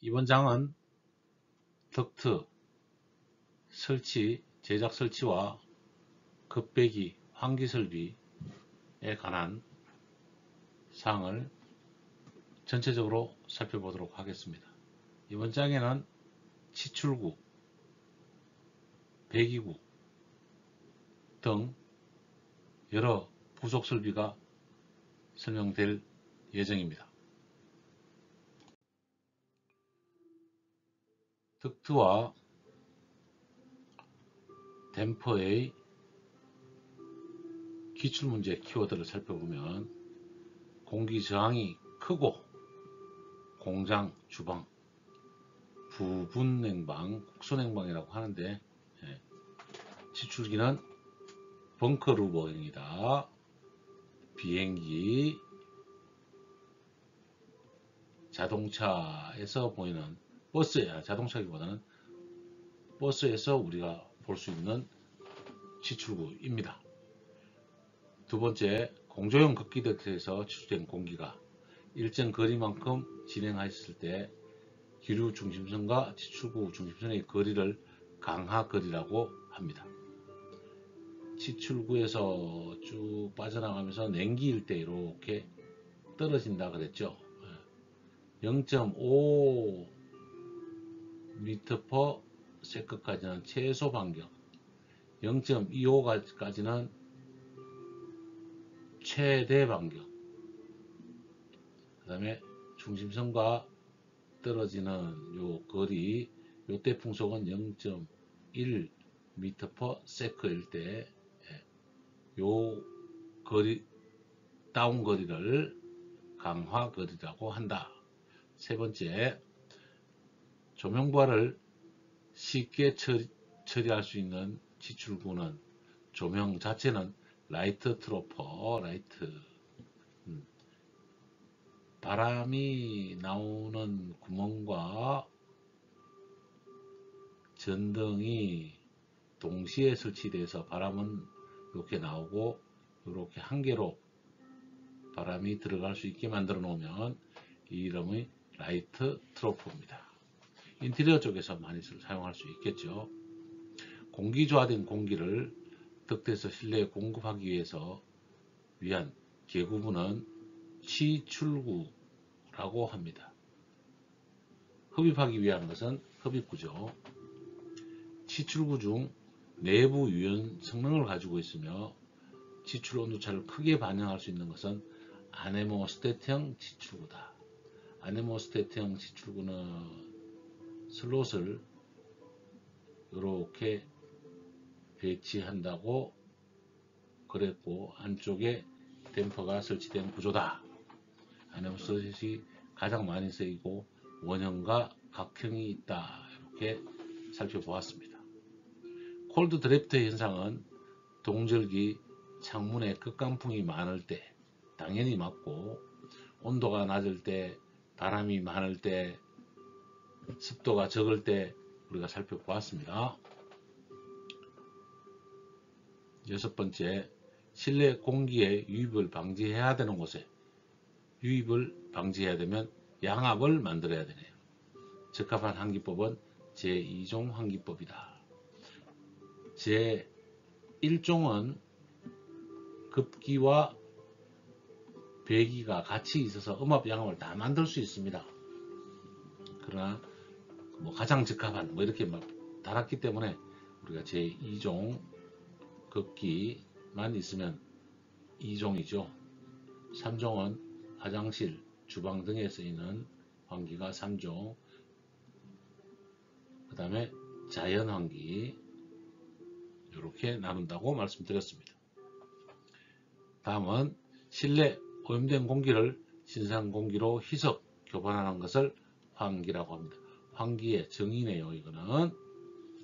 이번 장은 덕트 설치, 제작 설치와 급배기, 환기 설비에 관한 사항을 전체적으로 살펴보도록 하겠습니다. 이번 장에는 치출구, 배기구 등 여러 부속 설비가 설명될 예정입니다. 덕트와 댐퍼의 기출문제 키워드를 살펴보면 공기 저항이 크고 공장, 주방, 부분냉방, 국소냉방이라고 하는데 치출기는 벙커 루버형이다. 비행기, 자동차에서 보이는 자동차기보다는 버스에서 우리가 볼 수 있는 치출구입니다. 두 번째, 공조형 급기 덕트에서 추출된 공기가 일정 거리만큼 진행하였을 때 기류 중심선과 치출구 중심선의 거리를 강하거리라고 합니다. 치출구에서 쭉 빠져나가면서 냉기일 때 이렇게 떨어진다 그랬죠. 0.5 m/s까지는 최소 반경, 0.25까지는 최대 반경, 그 다음에 중심선과 떨어지는 요 거리, 요때 풍속은 0.1 m/s일 때 요 거리, 다운 거리를 강화거리라고 한다. 세 번째, 조명부하를 쉽게 처리할 수 있는 치출구는 조명 자체는 라이트 트로퍼, 바람이 나오는 구멍과 전등이 동시에 설치돼서 바람은 이렇게 나오고 이렇게 한 개로 바람이 들어갈 수 있게 만들어 놓으면 이 이름이 라이트 트로퍼입니다. 인테리어 쪽에서 많이 사용할 수 있겠죠. 공기조화된 공기를 덕트에서 실내에 공급하기 위한 계구부는 치출구라고 합니다. 흡입하기 위한 것은 흡입구죠. 치출구 중 내부 유연 성능을 가지고 있으며 치출 온도차를 크게 반영할 수 있는 것은 아네모스테트형 치출구다. 아네모스테트형 치출구는 슬롯을 이렇게 배치한다고 그랬고 안쪽에 댐퍼가 설치된 구조다. 아네모스테트이 가장 많이 쓰이고 원형과 각형이 있다. 이렇게 살펴보았습니다. 콜드 드래프트 현상은 동절기 창문에 극강풍이 많을 때 당연히 맞고, 온도가 낮을 때, 바람이 많을 때, 습도가 적을 때 우리가 살펴보았습니다. 여섯 번째, 실내 공기의 유입을 방지해야 되는 곳에 유입을 방지해야 되면 양압을 만들어야 되네요. 적합한 환기법은 제2종 환기법이다. 제1종은 급기와 배기가 같이 있어서 음압 양압을 다 만들 수 있습니다. 그러나 가장 적합한 이렇게 달았기 때문에 우리가 제2종 급기만 있으면 2종이죠. 3종은 화장실, 주방 등에 쓰이는 환기가 3종, 그 다음에 자연환기, 이렇게 나눈다고 말씀드렸습니다. 다음은 실내 오염된 공기를 신선 공기로 희석, 교반하는 것을 환기라고 합니다. 환기의 정의네요. 이거는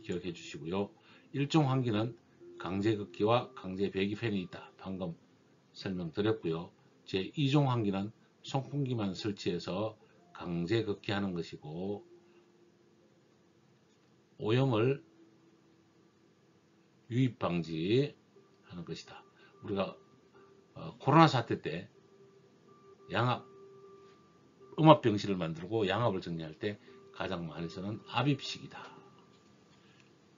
기억해 주시고요. 1종 환기는 강제급기와 강제배기팬이 있다. 방금 설명드렸고요. 제2종 환기는 송풍기만 설치해서 강제급기하는 것이고, 오염을 유입 방지하는 것이다. 우리가 코로나 사태 때 음압 병실을 만들고 양압을 정리할 때 가장 많이 쓰는 압입식이다.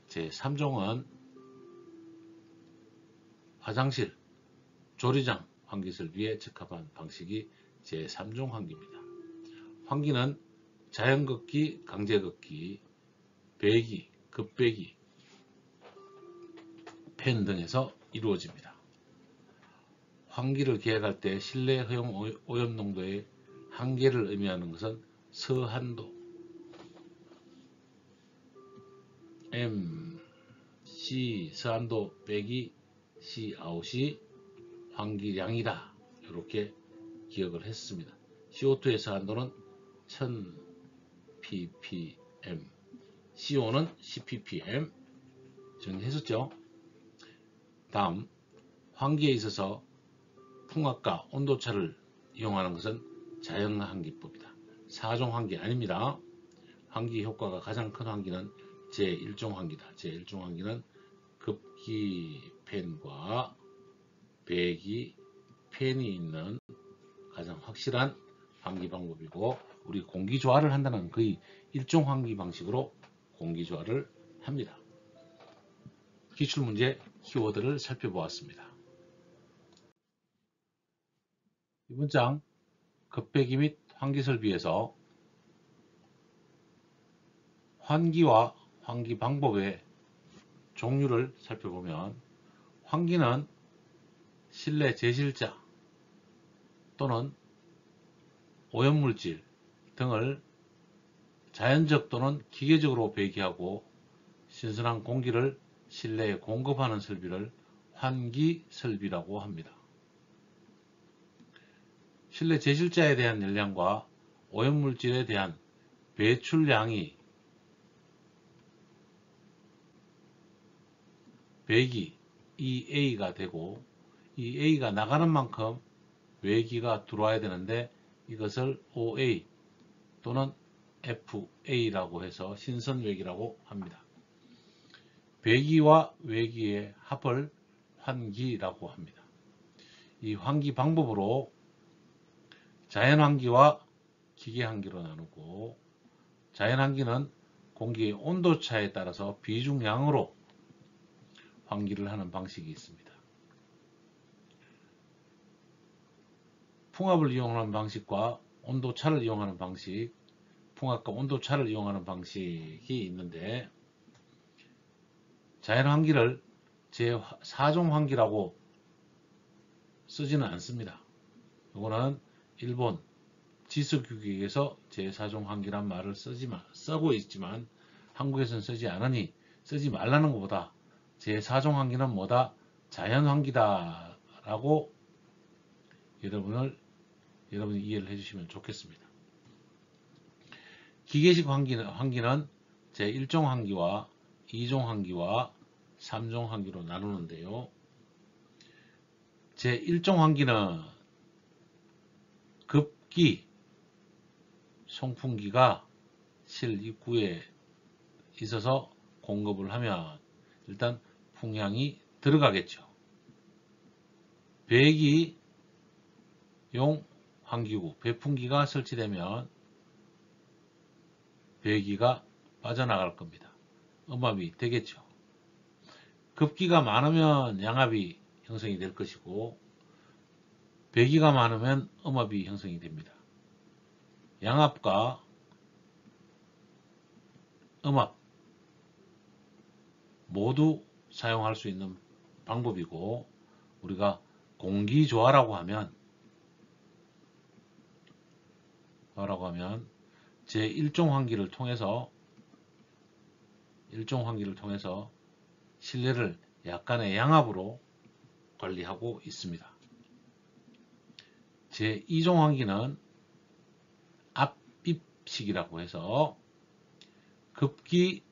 제3종은 화장실, 조리장 환기설비에 적합한 방식이 제3종 환기입니다. 환기는 자연걷기, 강제걷기, 배기, 급배기, 팬 등에서 이루어집니다. 환기를 계획할 때 실내 허용 오염농도의 한계를 의미하는 것은 서한도, C 서한도 빼기 C 아웃이 환기량이다. 이렇게 기억을 했습니다. CO2의 서한도는 1000 ppm, CO는 10 ppm 정리했었죠. 다음, 환기에 있어서 풍압과 온도차를 이용하는 것은 자연환기법이다. 4종 환기 아닙니다. 환기 효과가 가장 큰 환기는 제1종 환기다. 제1종 환기는 급기 팬과 배기 팬이 있는 가장 확실한 환기 방법이고, 우리 공기조화를 한다는 거의 일종 환기 방식으로 공기조화를 합니다. 기출문제 키워드를 살펴보았습니다. 이번 장 급배기 및 환기 설비에서 환기와 환기 방법의 종류를 살펴보면, 환기는 실내 제실자 또는 오염물질 등을 자연적 또는 기계적으로 배기하고 신선한 공기를 실내에 공급하는 설비를 환기 설비라고 합니다. 실내 제실자에 대한 열량과 오염물질에 대한 배출량이 배기 EA가 되고, 이 A가 나가는 만큼 외기가 들어와야 되는데 이것을 OA 또는 FA라고 해서 신선외기라고 합니다. 배기와 외기의 합을 환기라고 합니다. 이 환기 방법으로 자연환기와 기계환기로 나누고, 자연환기는 공기의 온도차에 따라서 비중량으로 환기를 하는 방식이 있습니다. 풍압을 이용하는 방식과 온도차를 이용하는 방식, 풍압과 온도차를 이용하는 방식이 있는데, 자연환기를 제4종 환기라고 쓰지는 않습니다. 이거는 일본 지수규격에서 제4종 환기란 말을 쓰고 있지만 한국에서는 쓰지 않으니, 쓰지 말라는 것보다 제4종 환기는 뭐다? 자연환기다 라고 여러분이 이해를 해주시면 좋겠습니다. 기계식 환기는 제1종 환기와 2종 환기와 3종 환기로 나누는데요. 제1종 환기는 급기 송풍기가 실 입구에 있어서 공급을 하면 일단 풍향이 들어가겠죠. 배기용 환기구, 배풍기가 설치되면 배기가 빠져나갈 겁니다. 음압이 되겠죠. 급기가 많으면 양압이 형성이 될 것이고, 배기가 많으면 음압이 형성이 됩니다. 양압과 음압 모두 사용할 수 있는 방법이고, 우리가 공기조화라고 하면 제1종 환기를 통해서 실내를 약간의 양압으로 관리하고 있습니다. 제2종 환기는 압입식이라고 해서 급기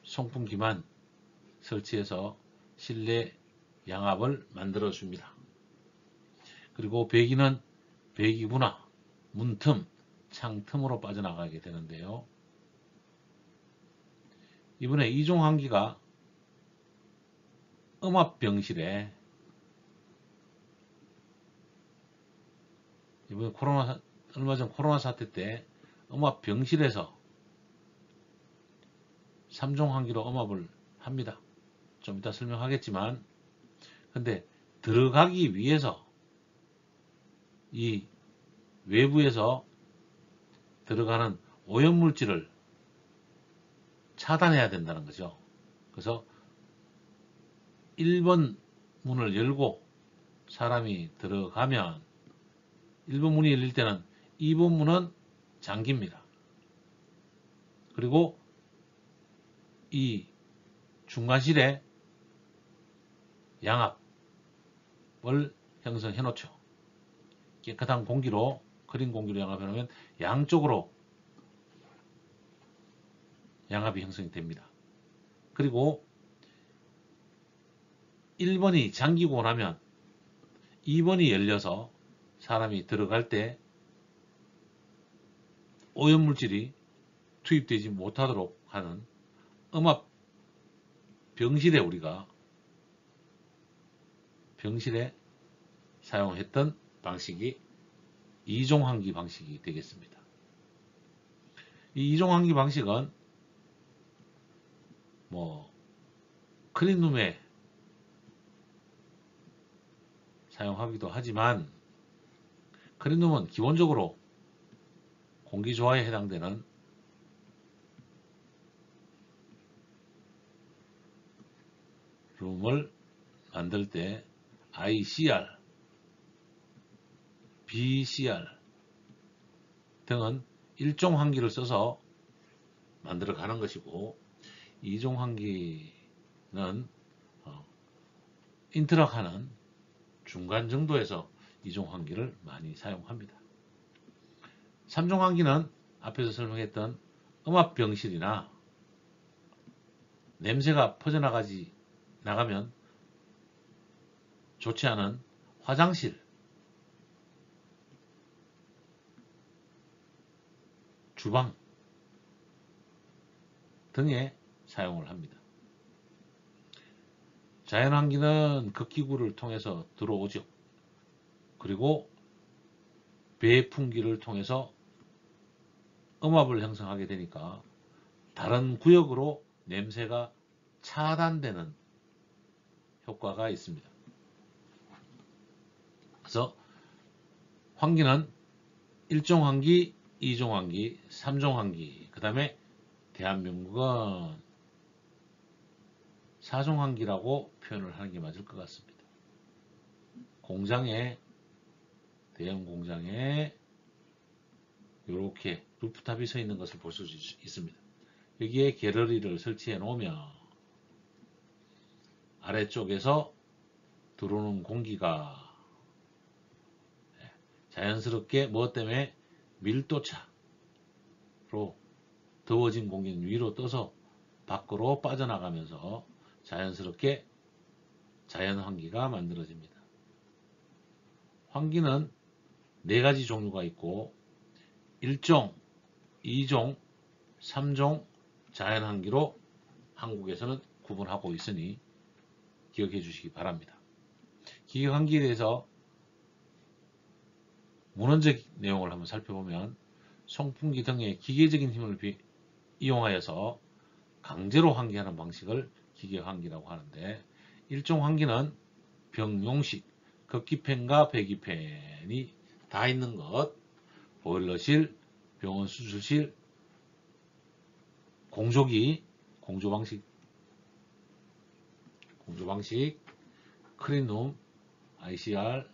송풍기만 설치해서 실내 양압을 만들어 줍니다. 그리고 배기는 배기구나 문틈, 창틈으로 빠져나가게 되는데요. 이번에 2종 환기가 음압병실에, 이번에 얼마 전 코로나 사태 때 음압 병실에서 3종 환기로 음압을 합니다. 좀 이따 설명하겠지만, 근데 들어가기 위해서 이 외부에서 들어가는 오염물질을 차단해야 된다는 거죠. 그래서 1번 문을 열고 사람이 들어가면 1번 문이 열릴 때는 2번 문은 잠깁니다. 그리고 이 중간실에 양압을 형성해 놓죠. 깨끗한 공기로, 흐린 공기로 양압해 놓으면 양쪽으로 양압이 형성이 됩니다. 그리고 1번이 잠기고 나면 2번이 열려서 사람이 들어갈 때 오염물질이 투입되지 못하도록 하는 음압 병실에 우리가 병실에 사용했던 방식이 2종 환기 방식이 되겠습니다. 이 2종 환기 방식은 클린룸에 사용하기도 하지만, 클린룸은 기본적으로 공기조화에 해당되는 룸을 만들 때 ICR, BCR 등은 1종 환기를 써서 만들어 가는 것이고, 2종 환기는 인트락하는 중간 정도에서 2종 환기를 많이 사용합니다. 3종 환기는 앞에서 설명했던 음압병실이나 냄새가 나가면 좋지 않은 화장실, 주방 등에 사용을 합니다. 자연환기는 극기구를 통해서 들어오죠. 그리고 배풍기를 통해서 음압을 형성하게 되니까 다른 구역으로 냄새가 차단되는 효과가 있습니다. 그래서 환기는 1종 환기, 2종 환기, 3종 환기, 그 다음에 대한민국은 4종 환기라고 표현을 하는 게 맞을 것 같습니다. 대형 공장에 이렇게 루프탑이 서 있는 것을 볼 수 있습니다. 여기에 갤러리를 설치해 놓으면 아래쪽에서 들어오는 공기가 자연스럽게 무엇 때문에 밀도차로 더워진 공기는 위로 떠서 밖으로 빠져나가면서 자연스럽게 자연환기가 만들어집니다. 환기는 4가지 종류가 있고 1종, 2종, 3종 자연환기로 한국에서는 구분하고 있으니 기억해 주시기 바랍니다. 기계환기에 대해서 문헌적 내용을 한번 살펴보면 송풍기 등의 기계적인 힘을 이용하여서 강제로 환기하는 방식을 기계환기라고 하는데, 1종 환기는 병용식, 급기팬과 배기팬이 다 있는 것, 보일러실, 병원 수술실, 공조기, 공조방식, 클린룸, ICR,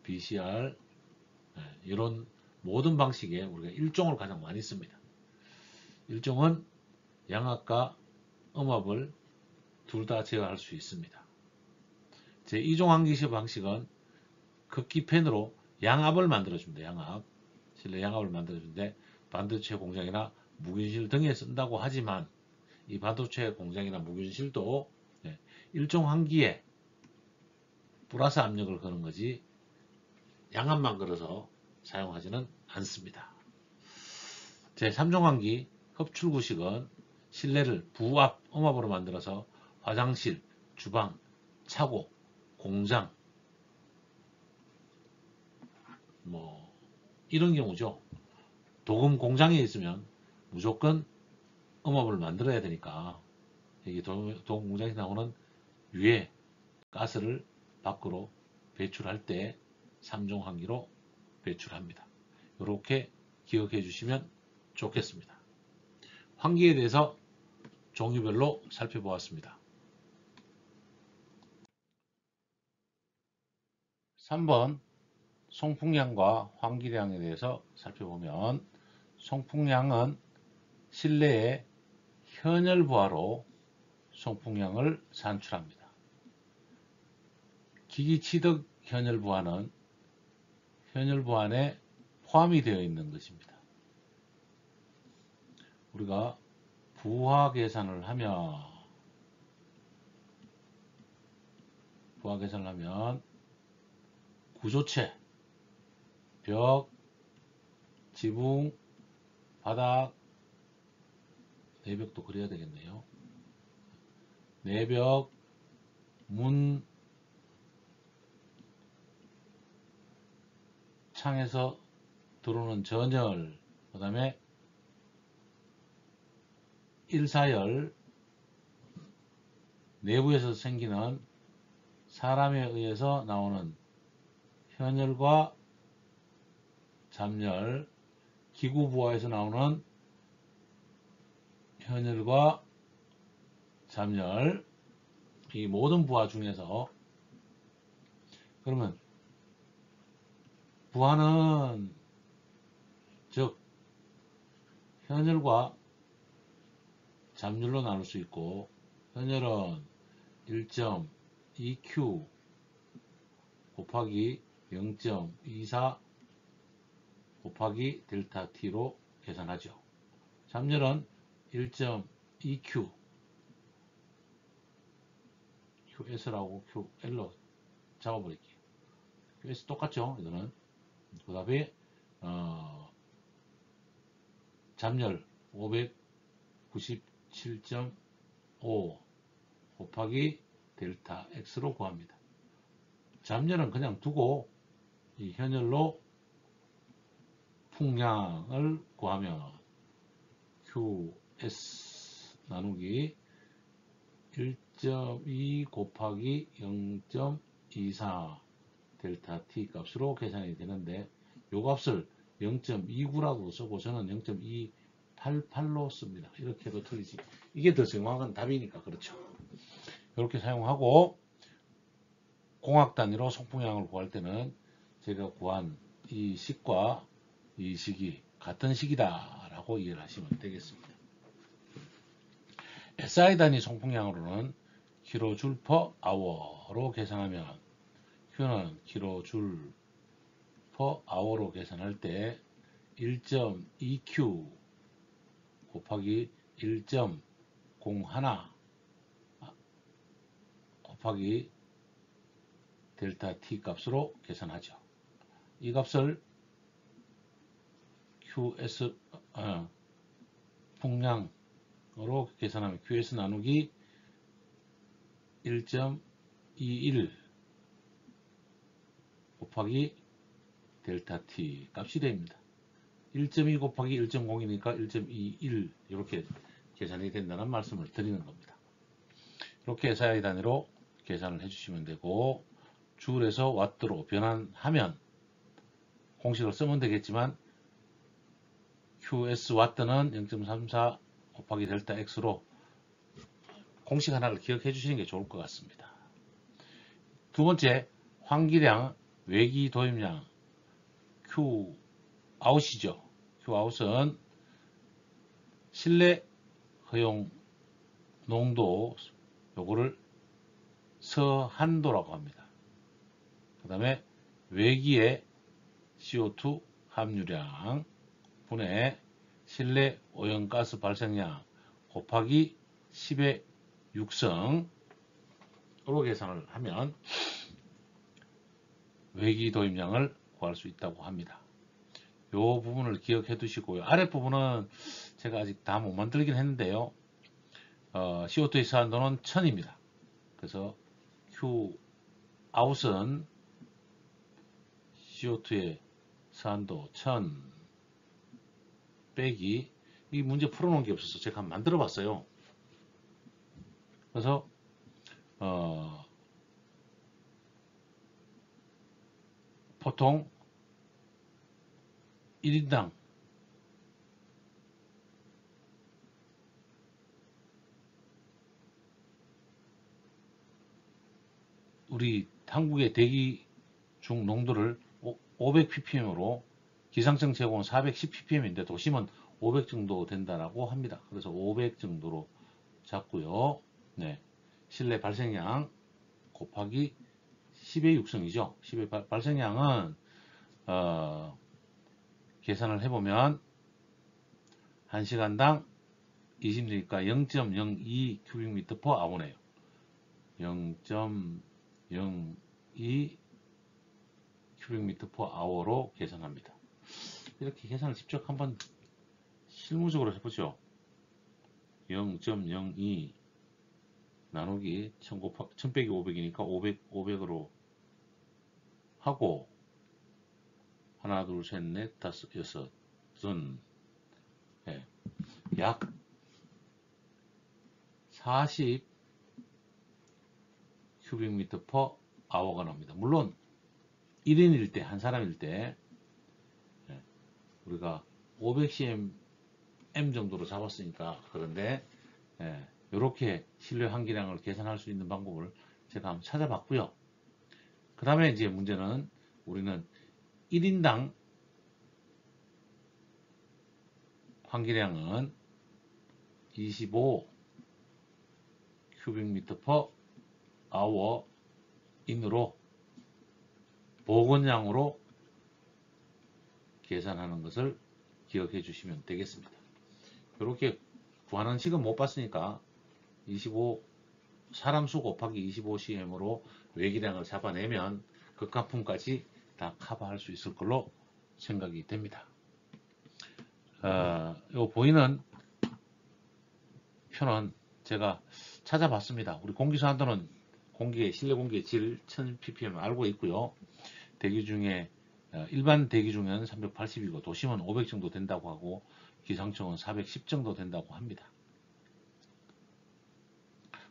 BCR 이런 모든 방식에 우리가 1종을 가장 많이 씁니다. 1종은 양압과 음압을 둘 다 제어할 수 있습니다. 제2종 환기시 방식은 급기팬으로 양압을 만들어줍니다. 실내 양압을 만들어주는데 반도체 공장이나 무균실 등에 쓴다고 하지만 이 반도체 공장이나 무균실도 1종 환기에 플러스 압력을 거는 거지 양압만 걸어서 사용하지는 않습니다. 제3종 환기 흡출구식은 실내를 부압, 음압으로 만들어서 화장실, 주방, 차고, 공장 이런 경우죠. 도금 공장에 있으면 무조건 음압을 만들어야 되니까 여기 도금 공장에서 나오는 유해 가스를 밖으로 배출할 때 3중 환기로 배출합니다. 이렇게 기억해 주시면 좋겠습니다. 환기에 대해서 종류별로 살펴보았습니다. 3번 송풍량과 환기량에 대해서 살펴보면 송풍량은 실내의 현열 부하로 송풍량을 산출합니다. 기기 취득 현열 부하는 현열 부하 안에 포함이 되어 있는 것입니다. 우리가 부하 계산을 하면 구조체, 벽, 지붕, 바닥, 내벽도 그려야 되겠네요. 내벽, 문, 창에서 들어오는 전열, 그 다음에 일사열, 내부에서 생기는 사람에 의해서 나오는 현열과 잠열, 기구 부하에서 나오는 현열과 잠열, 이 모든 부하 중에서 그러면 부하는 즉 현열과 잠열로 나눌 수 있고, 현열은 1.2Q 곱하기 0.24 곱하기 델타 T로 계산하죠. 잠열은 1.2Q QS라고 QL로 잡아버릴게요. QS 똑같죠? 이거는. 그 다음에 잠열 597.5 곱하기 델타 X로 구합니다. 잠열은 그냥 두고 이 현열로 풍량을 구하면 QS 나누기 1.2 곱하기 0.24 델타 T 값으로 계산이 되는데, 요 값을 0.29라고 쓰고 저는 0.288로 씁니다. 이렇게 해도 틀리지. 이게 더 정확한 답이니까 그렇죠. 이렇게 사용하고 공학 단위로 송풍량을 구할 때는 제가 구한 이 식과 이 식이 같은 식이다 라고 이해를 하시면 되겠습니다. SI 단위 송풍량으로는 kJ per hour로 계산하면 Q는 kJ per hour로 계산할 때 1.2Q 곱하기 1.01 곱하기 델타 T 값으로 계산하죠. 이 값을 QS 풍량으로 계산하면 QS 나누기 1.21 곱하기 델타 T 값이 됩니다. 1.2 곱하기 1.0이니까 1.21 이렇게 계산이 된다는 말씀을 드리는 겁니다. 이렇게 SI 단위로 계산을 해주시면 되고, 줄에서 와트로 변환하면 공식을 쓰면 되겠지만 QS 와트는 0.34 곱하기 델타 X로 공식 하나를 기억해 주시는 게 좋을 것 같습니다. 두 번째, 환기량, 외기 도입량 Q아웃이죠. Q아웃은 실내 허용 농도, 요거를 서한도라고 합니다. 그 다음에 외기의 CO2 함유량 분의 실내 오염가스 발생량 곱하기 10의 6성으로 계산을 하면 외기 도입량을 구할 수 있다고 합니다. 이 부분을 기억해 두시고요. 아랫부분은 제가 아직 다 못 만들긴 했는데요. CO2의 서한도는 1000입니다. 그래서 Q아웃은 CO2의 서한도 1000 빼기, 이 문제 풀어놓은 게 없어서 제가 한번 만들어 봤어요. 그래서 보통 1인당 우리 한국의 대기 중 농도를 500ppm으로 기상청 제공은 410ppm인데 도심은 500 정도 된다라고 합니다. 그래서 500 정도로 잡고요. 네. 실내 발생량 곱하기 10의 육성이죠. 10의 발생량은 계산을 해보면 1시간당 20리니까 0.02 큐빅미터 퍼 아워네요. 0.02 큐빅미터 퍼 아워로 계산합니다. 이렇게 계산을 직접 한번 실무적으로 해보죠. 0.02 나누기 1000 빼기 500이니까 500으로 하고 하나 둘 셋 넷 다섯 여섯은 약 40 큐빅미터 퍼 아워가 나옵니다. 물론 1인일 때, 한 사람일 때 우리가 500cm 정도로 잡았으니까 그런데 이렇게 실내 환기량을 계산할 수 있는 방법을 제가 한번 찾아봤고요. 그 다음에 이제 문제는 우리는 1인당 환기량은 25 큐빅미터 퍼 아워 인으로 보건량으로 계산하는 것을 기억해 주시면 되겠습니다. 이렇게 구하는 식은 못 봤으니까 25 사람 수 곱하기 25cm으로 외기량을 잡아내면 극한품까지 다 커버할 수 있을 걸로 생각이 됩니다. 요 보이는 표는 제가 찾아봤습니다. 우리 공기순환도는 실내 공기의 질 1000ppm 알고 있고요. 대기 중에 일반 대기 중에는 380이고 도심은 500 정도 된다고 하고 기상청은 410 정도 된다고 합니다.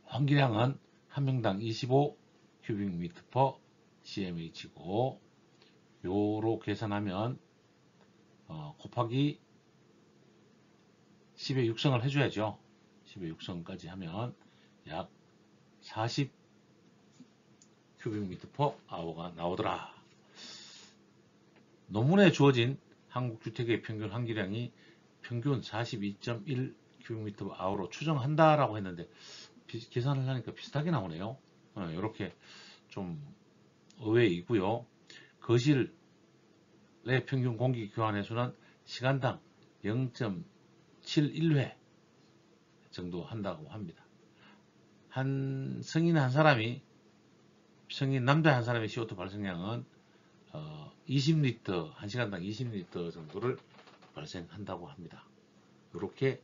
환기량은 한 명당 25 큐빅미터 퍼 cmh고 요로 계산하면 곱하기 10의 육성을 해줘야죠. 10의 육성까지 하면 약 40 큐빅미터 퍼 아워가 나오더라. 논문에 주어진 한국 주택의 평균 환기량이 평균 42.1 큐빅미터 퍼 아워로 추정한다라고 했는데 계산을 하니까 비슷하게 나오네요. 이렇게 좀 의외이고요. 거실의 평균 공기 교환 횟수는 시간당 0.71회 정도 한다고 합니다. 성인 남자 한 사람의 CO2 발생량은 20리터, 1시간당 20리터 정도를 발생한다고 합니다. 이렇게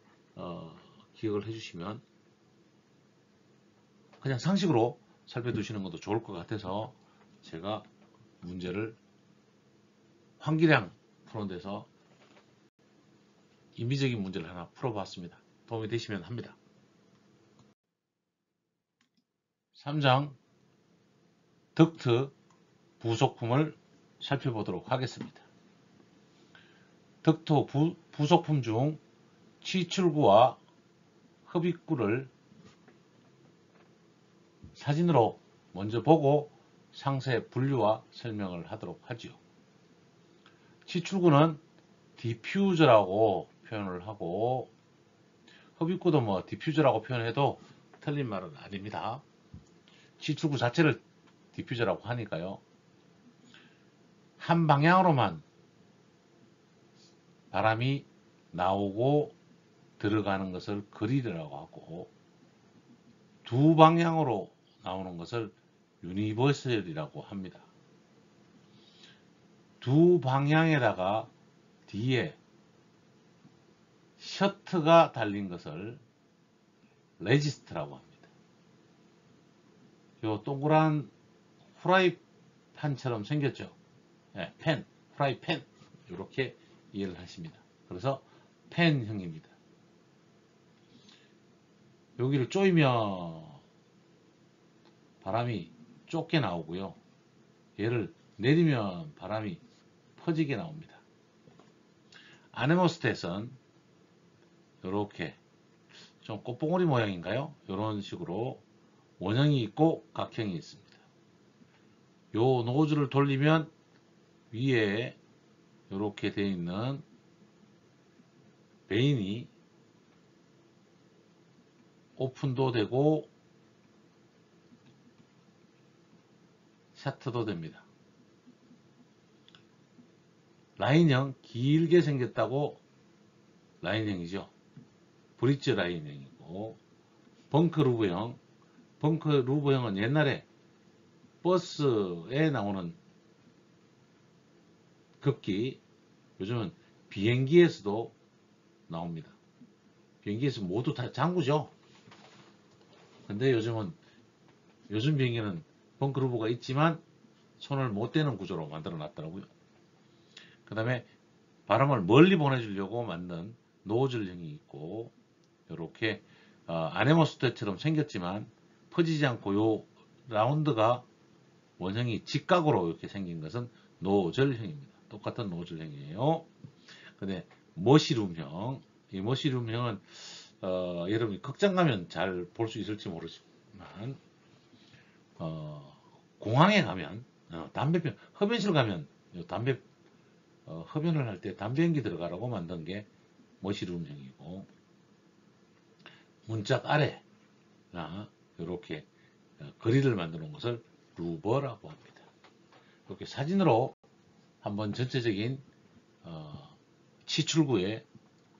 기억을 해주시면 그냥 상식으로 살펴두시는 것도 좋을 것 같아서 제가 문제를 환기량 푸는 데서 임의적인 문제를 하나 풀어봤습니다. 도움이 되시면 합니다. 3장 덕트 부속품을 살펴보도록 하겠습니다. 덕트 부속품 중 치출구와 흡입구를 사진으로 먼저 보고 상세 분류와 설명을 하도록 하지요. 치출구는 디퓨저라고 표현을 하고 흡입구도 뭐 디퓨저라고 표현해도 틀린 말은 아닙니다. 치출구 자체를 디퓨저라고 하니까요. 한 방향으로만 바람이 나오고 들어가는 것을 그릴이라고 하고 두 방향으로 나오는 것을 유니버설이라고 합니다. 두 방향에다가 뒤에 셔트가 달린 것을 레지스트라고 합니다. 요 동그란 후라이팬처럼 생겼죠. 펜, 후라이팬 이렇게 이해를 하십니다. 그래서 팬형입니다. 여기를 조이면 바람이 좁게 나오고요. 얘를 내리면 바람이 퍼지게 나옵니다. 아네모스탯은 이렇게 좀 꽃봉오리 모양인가요? 이런 식으로 원형이 있고 각형이 있습니다. 요 노즐을 돌리면 위에 이렇게 되어 있는 베인이 오픈도 되고 샤트도 됩니다. 라인형 길게 생겼다고 라인형이죠. 브릿지 라인형이고, 벙커 루브형. 벙커 루브형은 옛날에 버스에 나오는 급기, 요즘은 비행기에서도 나옵니다. 비행기에서 모두 다 잠그죠. 근데 요즘 비행기는 벙커 루브가 있지만 손을 못 대는 구조로 만들어 놨더라고요. 그 다음에 바람을 멀리 보내주려고 만든 노즐형이 있고, 이렇게 아네모스테처럼 생겼지만 퍼지지 않고 요 라운드가 원형이 직각으로 이렇게 생긴 것은 노즐형입니다. 똑같은 노즐형이에요. 근데 머시룸형, 이 머시룸형은 여러분이 극장 가면 잘 볼 수 있을지 모르지만 공항에 가면 담배병 흡연실 가면 담배 흡연을 할 때 담배 연기 들어가라고 만든 게 머시룸형이고, 문짝 아래 이렇게 거리를 만드는 것을 루버라고 합니다. 이렇게 사진으로 한번 전체적인 치출구의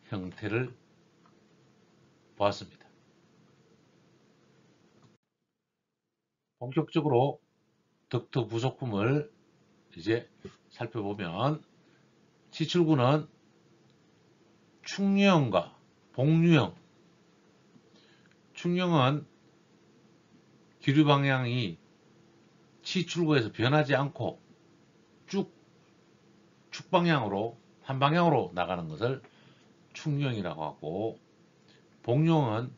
형태를 보았습니다. 본격적으로 덕트 부속품을 이제 살펴보면, 치출구는 충유형과 복유형. 충유형은 기류 방향이 치출구에서 변하지 않고 쭉 축방향으로 한 방향으로 나가는 것을 충유형이라고 하고, 복유형은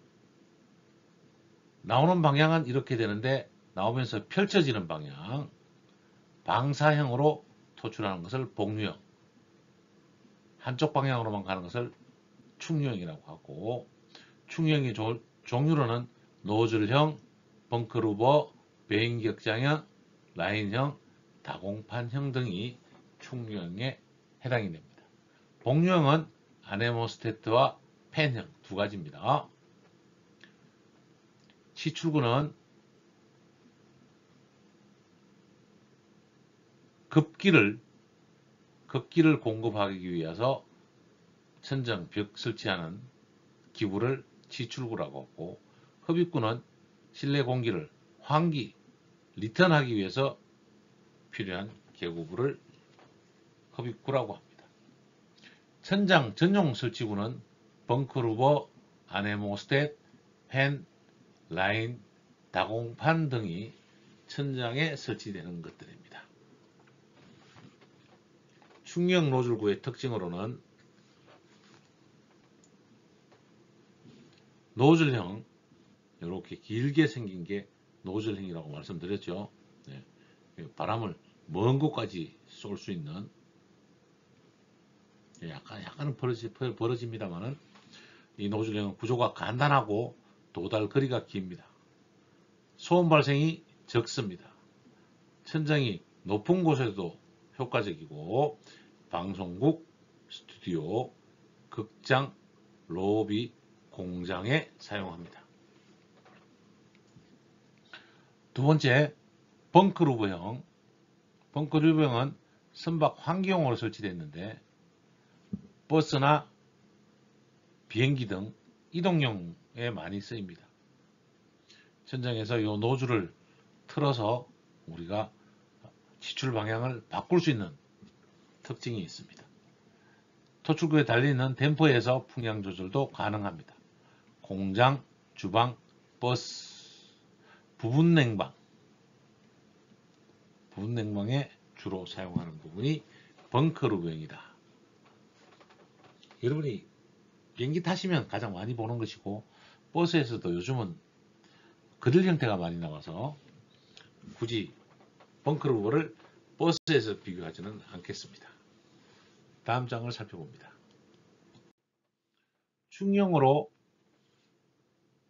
나오는 방향은 이렇게 되는데 나오면서 펼쳐지는 방향, 방사형으로 토출하는 것을 복유형, 한쪽 방향으로만 가는 것을 충유형이라고 하고, 충유형의 종류로는 노즐형, 벙커루버, 베인격장형, 라인형, 다공판형 등이 충유형에 해당이 됩니다. 복유형은 아네모스테트와 팬형 두 가지입니다. 치출구는 급기를 공급하기 위해서 천정, 벽 설치하는 기구를 치출구라고 하고, 흡입구는 실내 공기를 환기, 리턴하기 위해서 필요한 계구부를 흡입구라고 합니다. 천장 전용 설치구는 벙커루버, 아네모스탯, 팬, 라인, 다공판 등이 천장에 설치되는 것들입니다. 충유형 노즐구의 특징으로는 노즐형, 이렇게 길게 생긴 게 노즐형이라고 말씀드렸죠. 네. 바람을 먼 곳까지 쏠 수 있는, 약간은 벌어집니다만은 이 노즐형은 구조가 간단하고 도달 거리가 깁니다. 소음 발생이 적습니다. 천장이 높은 곳에도 효과적이고, 방송국, 스튜디오, 극장, 로비, 공장에 사용합니다. 두 번째, 벙커루버형. 벙커루버형은 선박 환기용으로 설치되어 있는데 버스나 비행기 등 이동용에 많이 쓰입니다. 천장에서 이 노즐을 틀어서 우리가 치출 방향을 바꿀 수 있는 특징이 있습니다. 토출구에 달리는 댐퍼에서 풍량 조절도 가능합니다. 공장, 주방, 버스, 부분 냉방에 주로 사용하는 부분이 벙커루버형이다. 여러분이 비행기 타시면 가장 많이 보는 것이고, 버스에서도 요즘은 그릴 형태가 많이 나와서 굳이 벙커를 버스에서 비교하지는 않겠습니다. 다음 장을 살펴봅니다. 중형으로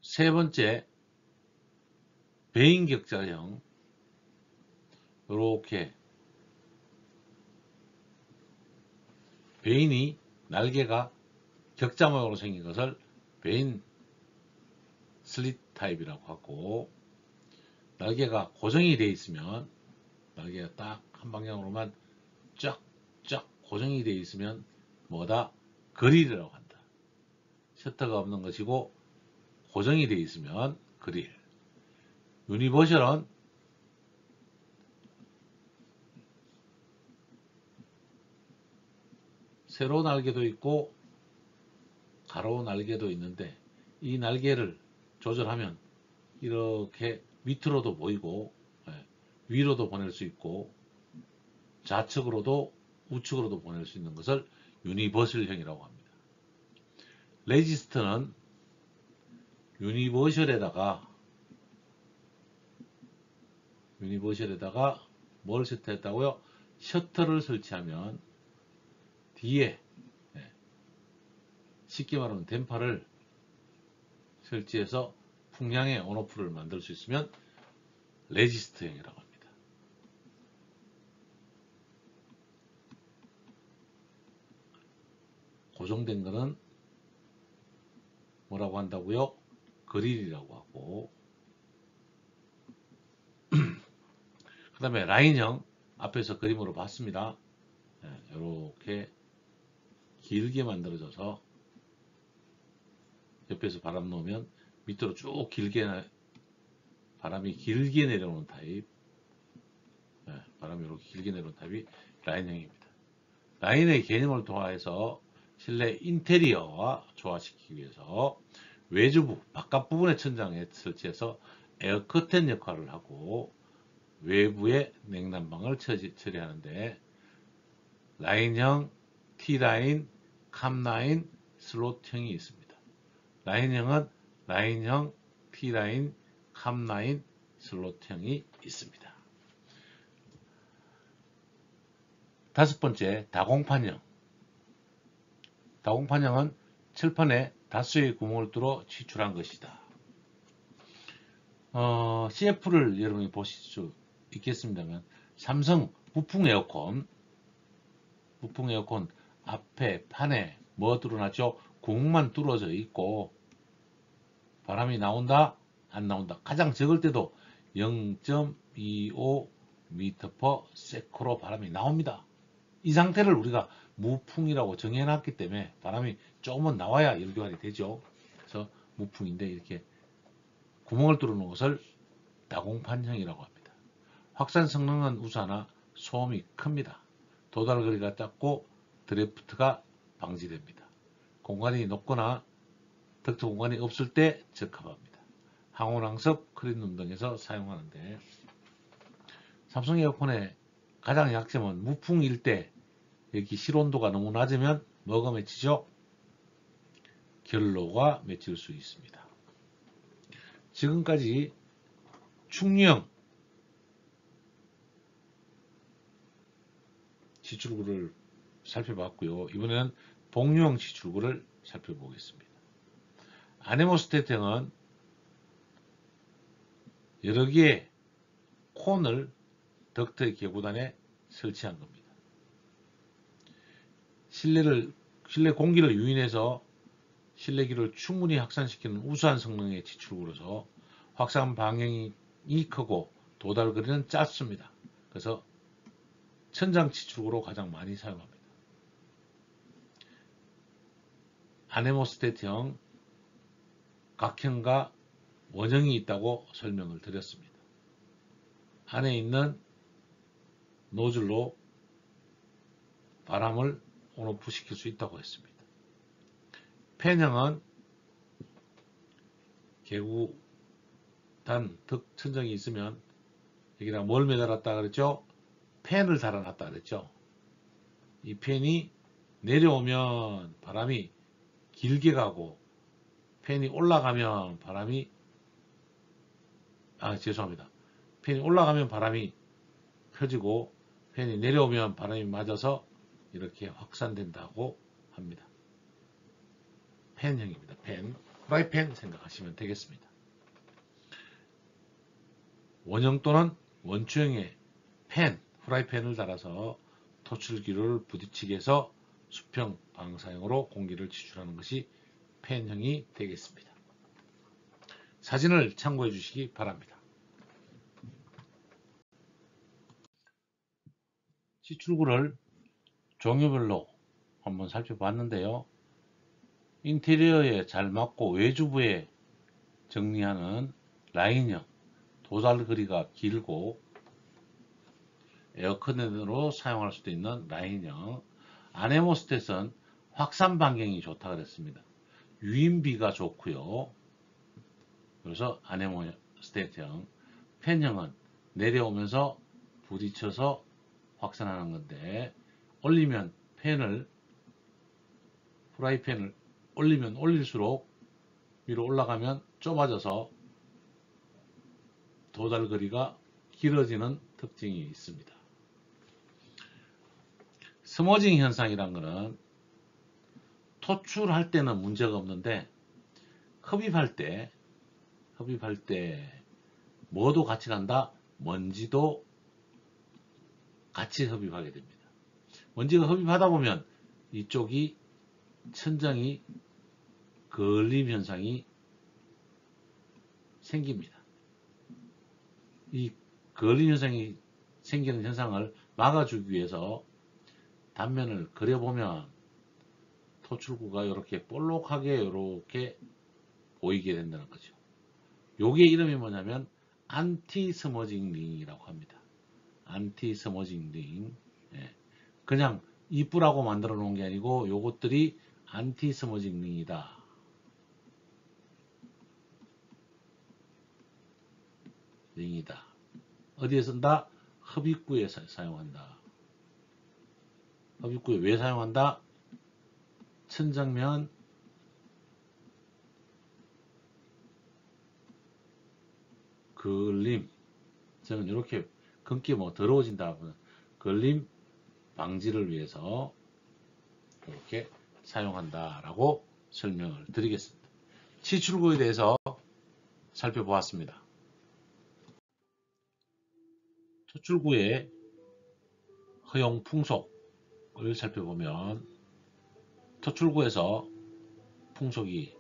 세 번째 배인격자형, 이렇게 베인이 날개가 격자 모양으로 생긴 것을 베인 슬릿 타입이라고 하고, 날개가 고정이 되어 있으면, 날개가 딱 한 방향으로만 쫙쫙 고정이 되어 있으면 뭐다? 그릴이라고 한다. 셔터가 없는 것이고 고정이 되어 있으면 그릴. 유니버셜은 세로 날개도 있고 가로 날개도 있는데, 이 날개를 조절하면 이렇게 밑으로도 보이고 위로도 보낼 수 있고 좌측으로도 우측으로도 보낼 수 있는 것을 유니버셜형이라고 합니다. 레지스트는 유니버셜에다가 뭘 세트했다고요? 셔터를 설치하면 뒤에 쉽게 말하면 댐퍼를 설치해서 풍량의 온오프를 만들 수 있으면 레지스트형이라고 합니다. 고정된 거는 뭐라고 한다고요? 그릴이라고 하고, 그 다음에 라인형, 앞에서 그림으로 봤습니다. 이렇게 길게 만들어져서 옆에서 바람 넣으면 밑으로 쭉 바람이 길게 내려오는 타입, 바람이 이렇게 길게 내려오는 타입이 라인형입니다. 라인의 개념을 통해서 실내 인테리어와 조화시키기 위해서 외주부, 바깥 부분의 천장에 설치해서 에어 커튼 역할을 하고 외부의 냉난방을 처리하는데, 라인형, T라인, 캄라인, 슬롯형이 있습니다. 라인형은 라인형, T라인, 캄라인, 슬롯형이 있습니다. 다섯 번째, 다공판형. 다공판형은 칠판에 다수의 구멍을 뚫어 치출한 것이다. CF를 여러분이 보실 수 있겠습니다만, 삼성 무풍 에어컨 앞에 판에 뭐 뚫어놨죠? 구멍만 뚫어져 있고 바람이 나온다? 안 나온다? 가장 적을 때도 0.25 m/s로 바람이 나옵니다. 이 상태를 우리가 무풍이라고 정해놨기 때문에 바람이 조금은 나와야 열교환이 되죠. 그래서 무풍인데 이렇게 구멍을 뚫어놓은 것을 다공판형이라고 합니다. 확산 성능은 우수하나 소음이 큽니다. 도달거리가 작고 드래프트가 방지됩니다. 공간이 높거나 덕트 공간이 없을 때 적합합니다. 항온항습, 클린룸 등에서 사용하는데, 삼성 에어컨의 가장 약점은 무풍일 때 여기 실온도가 너무 낮으면 뭐가 맺히죠? 결로가 맺힐 수 있습니다. 지금까지 충유형 지출구를 살펴봤고요. 이번에는 복유형 지출구를 살펴보겠습니다. 아네모스테트형은 여러 개의 콘을 덕트의 개구단에 설치한 겁니다. 실내 공기를 유인해서 실내기를 충분히 확산시키는 우수한 성능의 지출구로서 확산 방향이 크고 도달거리는 짧습니다. 그래서 천장 지출구로 가장 많이 사용합니다. 아네모스테트형 각형과 원형이 있다고 설명을 드렸습니다. 안에 있는 노즐로 바람을 온오프 시킬 수 있다고 했습니다. 팬형은 개구단 덕 천장이 있으면 여기다 뭘 매달았다 그랬죠? 팬을 달아놨다 그랬죠? 이 팬이 내려오면 바람이 길게 가고 팬이 올라가면 바람이 죄송합니다. 팬이 올라가면 바람이 펴지고 팬이 내려오면 바람이 맞아서 이렇게 확산된다고 합니다. 팬형입니다. 팬, 프라이팬 생각하시면 되겠습니다. 원형 또는 원추형의 팬, 프라이팬을 달아서 토출기를 부딪히게 해서 수평 방사형으로 공기를 지출하는 것이 팬형이 되겠습니다. 사진을 참고해 주시기 바랍니다. 지출구를 종류별로 한번 살펴봤는데요. 인테리어에 잘 맞고 외주부에 정리하는 라인형, 도달거리가 길고 에어컨으로 사용할 수도 있는 라인형, 아네모스탯은 확산 반경이 좋다 그랬습니다. 유인비가 좋고요. 그래서 아네모스탯형, 팬형은 내려오면서 부딪혀서 확산하는 건데, 올리면 프라이팬을 올리면 올릴수록 위로 올라가면 좁아져서 도달거리가 길어지는 특징이 있습니다. 스머징 현상이란 것은 토출할 때는 문제가 없는데 흡입할 때 뭐도 같이 간다? 먼지도 같이 흡입하게 됩니다. 먼지가 흡입하다 보면 이쪽이 천장이 걸림 현상이 생깁니다. 이 걸림 현상이 생기는 현상을 막아주기 위해서 단면을 그려보면 토출구가 이렇게 볼록하게 이렇게 보이게 된다는 거죠. 요게 이름이 뭐냐면 안티 스머징 링이라고 합니다. 안티 스머징 링. 그냥 이쁘라고 만들어 놓은 게 아니고 요것들이 안티 스머징 링이다. 링이다. 어디에 쓴다? 흡입구에 사용한다. 흡입구에 왜 사용한다? 천장면 걸림, 저는 이렇게 금기 더러워진다 걸림 방지를 위해서 이렇게 사용한다라고 설명을 드리겠습니다. 치출구에 대해서 살펴보았습니다. 토출구의 허용 풍속을 살펴보면 토출구에서 풍속이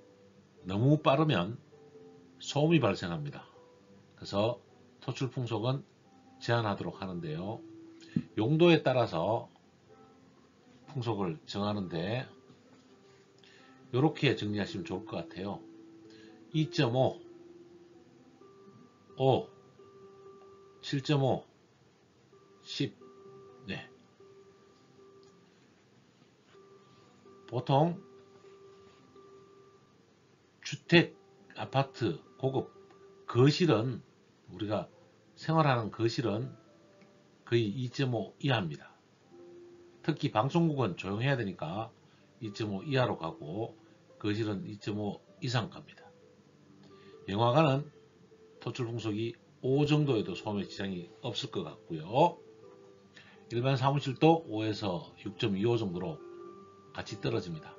너무 빠르면 소음이 발생합니다. 그래서 토출 풍속은 제한하도록 하는데요. 용도에 따라서 풍속을 정하는데 이렇게 정리하시면 좋을 것 같아요. 2.5, 5, 7.5, 10. 네. 보통 주택, 아파트, 고급, 거실은 우리가 생활하는 거실은 거의 2.5 이하입니다. 특히 방송국은 조용해야 되니까 2.5 이하로 가고 거실은 2.5 이상 갑니다. 영화관은 토출 풍속이 5 정도에도 소음에 지장이 없을 것 같고요. 일반 사무실도 5에서 6.25 정도로 같이 떨어집니다.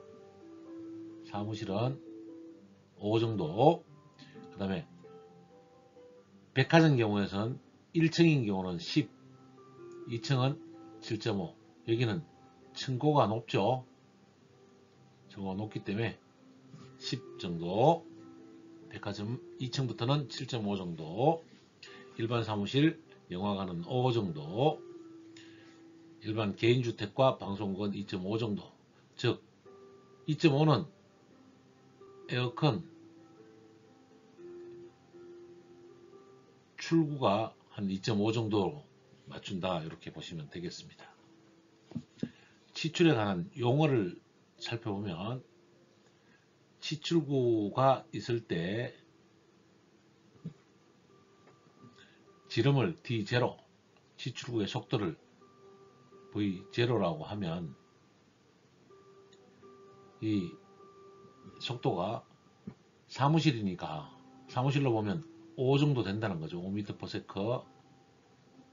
사무실은 5 정도. 그 다음에 백화점 경우에는 1층인 경우는 10, 2층은 7.5. 여기는 층고가 높죠. 층고가 높기 때문에 10 정도. 백화점 2층부터는 7.5 정도. 일반 사무실, 영화관은 5 정도. 일반 개인주택과 방송국은 2.5 정도. 즉 2.5는 에어컨 출구가 한 2.5 정도로 맞춘다, 이렇게 보시면 되겠습니다. 치출에 관한 용어를 살펴보면 치출구가 있을 때 지름을 D0, 치출구의 속도를 V0라고 하면 이 속도가 사무실이니까 사무실로 보면 5 정도 된다는 거죠. 5m/s.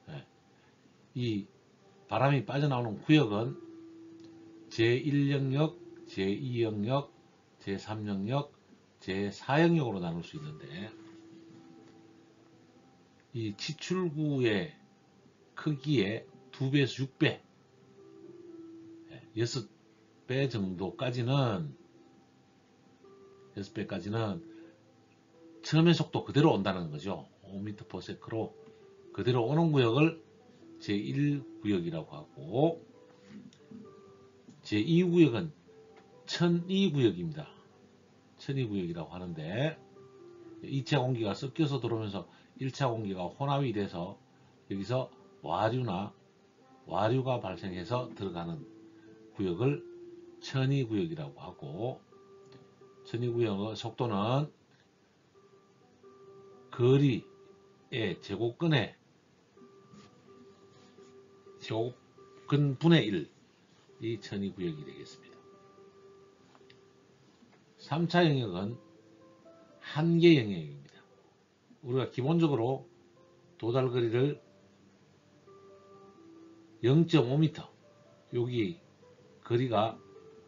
예. 이 바람이 빠져나오는 구역은 제1영역, 제2영역, 제3영역, 제4영역으로 나눌 수 있는데 이 치출구의 크기의 2배에서 6배, 6배 정도까지는 6배까지는 처음의 속도 그대로 온다는 거죠. 5m/s로 그대로 오는 구역을 제1구역이라고 하고 제2구역은 1002구역입니다. 1002구역이라고 하는데 2차 공기가 섞여서 들어오면서 1차 공기가 혼합이 돼서 여기서 와류가 발생해서 들어가는 구역을 1002구역이라고 하고 1002구역의 속도는 거리의 제곱근의 제곱근분의 1이 1002구역이 되겠습니다. 3차 영역은 한계 영역입니다. 우리가 기본적으로 도달거리를 0.5m, 여기 거리가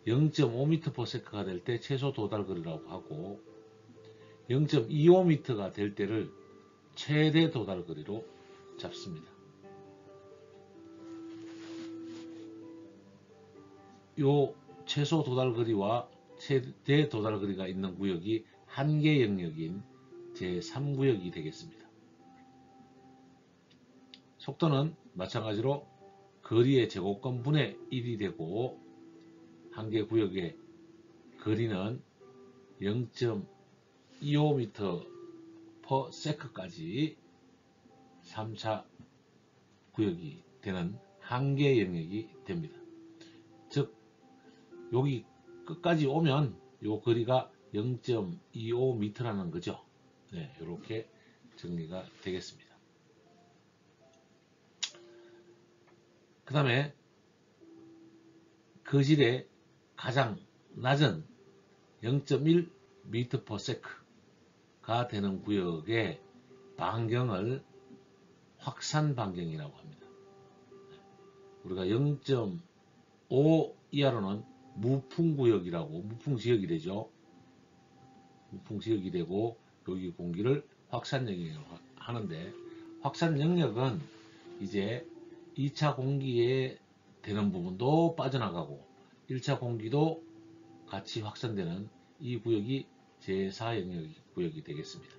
0.5m/s가 될 때 최소 도달거리라고 하고 0.25m가 될 때를 최대 도달거리로 잡습니다. 요 최소 도달거리와 최대 도달거리가 있는 구역이 한계 영역인 제3구역이 되겠습니다. 속도는 마찬가지로 거리의 제곱근분의 1이 되고 한계 구역의 거리는 0.25m/s까지 3차 구역이 되는 한계 영역이 됩니다. 즉 여기 끝까지 오면 요 거리가 0.25m라는 거죠. 네, 이렇게 정리가 되겠습니다. 그 다음에 거실의 가장 낮은 0.1m/s가 되는 구역의 반경을 확산 반경이라고 합니다. 우리가 0.5 이하로는 무풍구역이라고 무풍지역이 되죠. 무풍지역이 되고 여기 공기를 확산영역이라고 하는데 확산영역은 이제 2차 공기에 되는 부분도 빠져나가고 1차 공기도 같이 확산되는 이 구역이 제4영역 구역이 되겠습니다.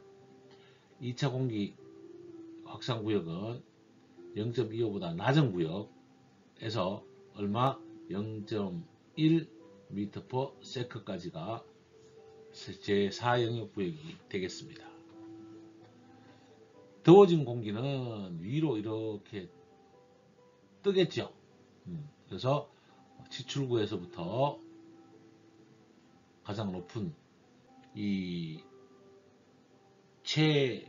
2차 공기 확산 구역은 0.25보다 낮은 구역에서 얼마 0.1m/s까지가 제4영역 구역이 되겠습니다. 더워진 공기는 위로 이렇게 뜨겠죠. 그래서 치출구에서부터 가장 높은 이 최소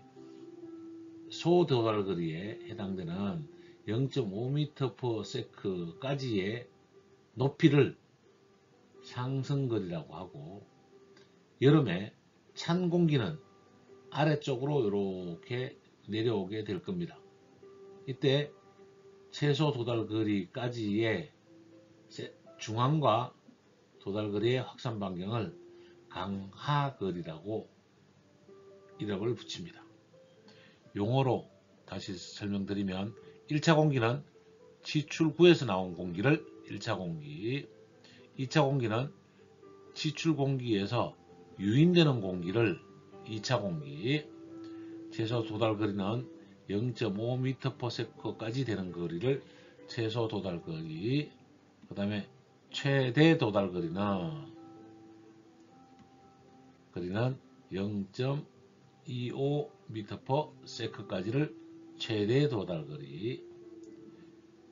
도달거리에 해당되는 0.5m/s까지의 높이를 상승거리라고 하고 여름에 찬 공기는 아래쪽으로 이렇게 내려오게 될 겁니다. 이때 최소 도달거리까지의 중앙과 도달거리의 확산 반경을 강하거리라고 이름을 붙입니다. 용어로 다시 설명드리면 1차 공기는 치출구에서 나온 공기를 1차 공기, 2차 공기는 치출 공기에서 유인되는 공기를 2차 공기, 최소 도달거리는 0.5m/s까지 되는 거리를 최소 도달거리, 그 다음에 최대 도달거리는 0.25m/s까지를 최대 도달거리,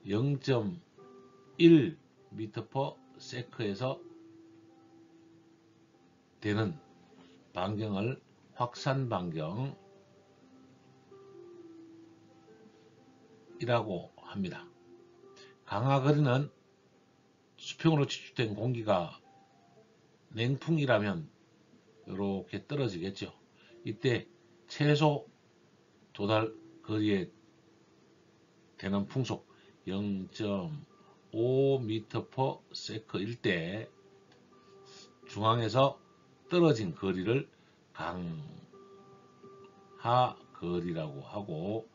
0.1m/s에서 되는 반경을 확산 반경이라고 합니다. 강하거리는 수평으로 치출된 공기가 냉풍이라면 이렇게 떨어지겠죠. 이때 최소 도달 거리에 되는 풍속 0.5m/s일 때 중앙에서 떨어진 거리를 강하 거리라고 하고,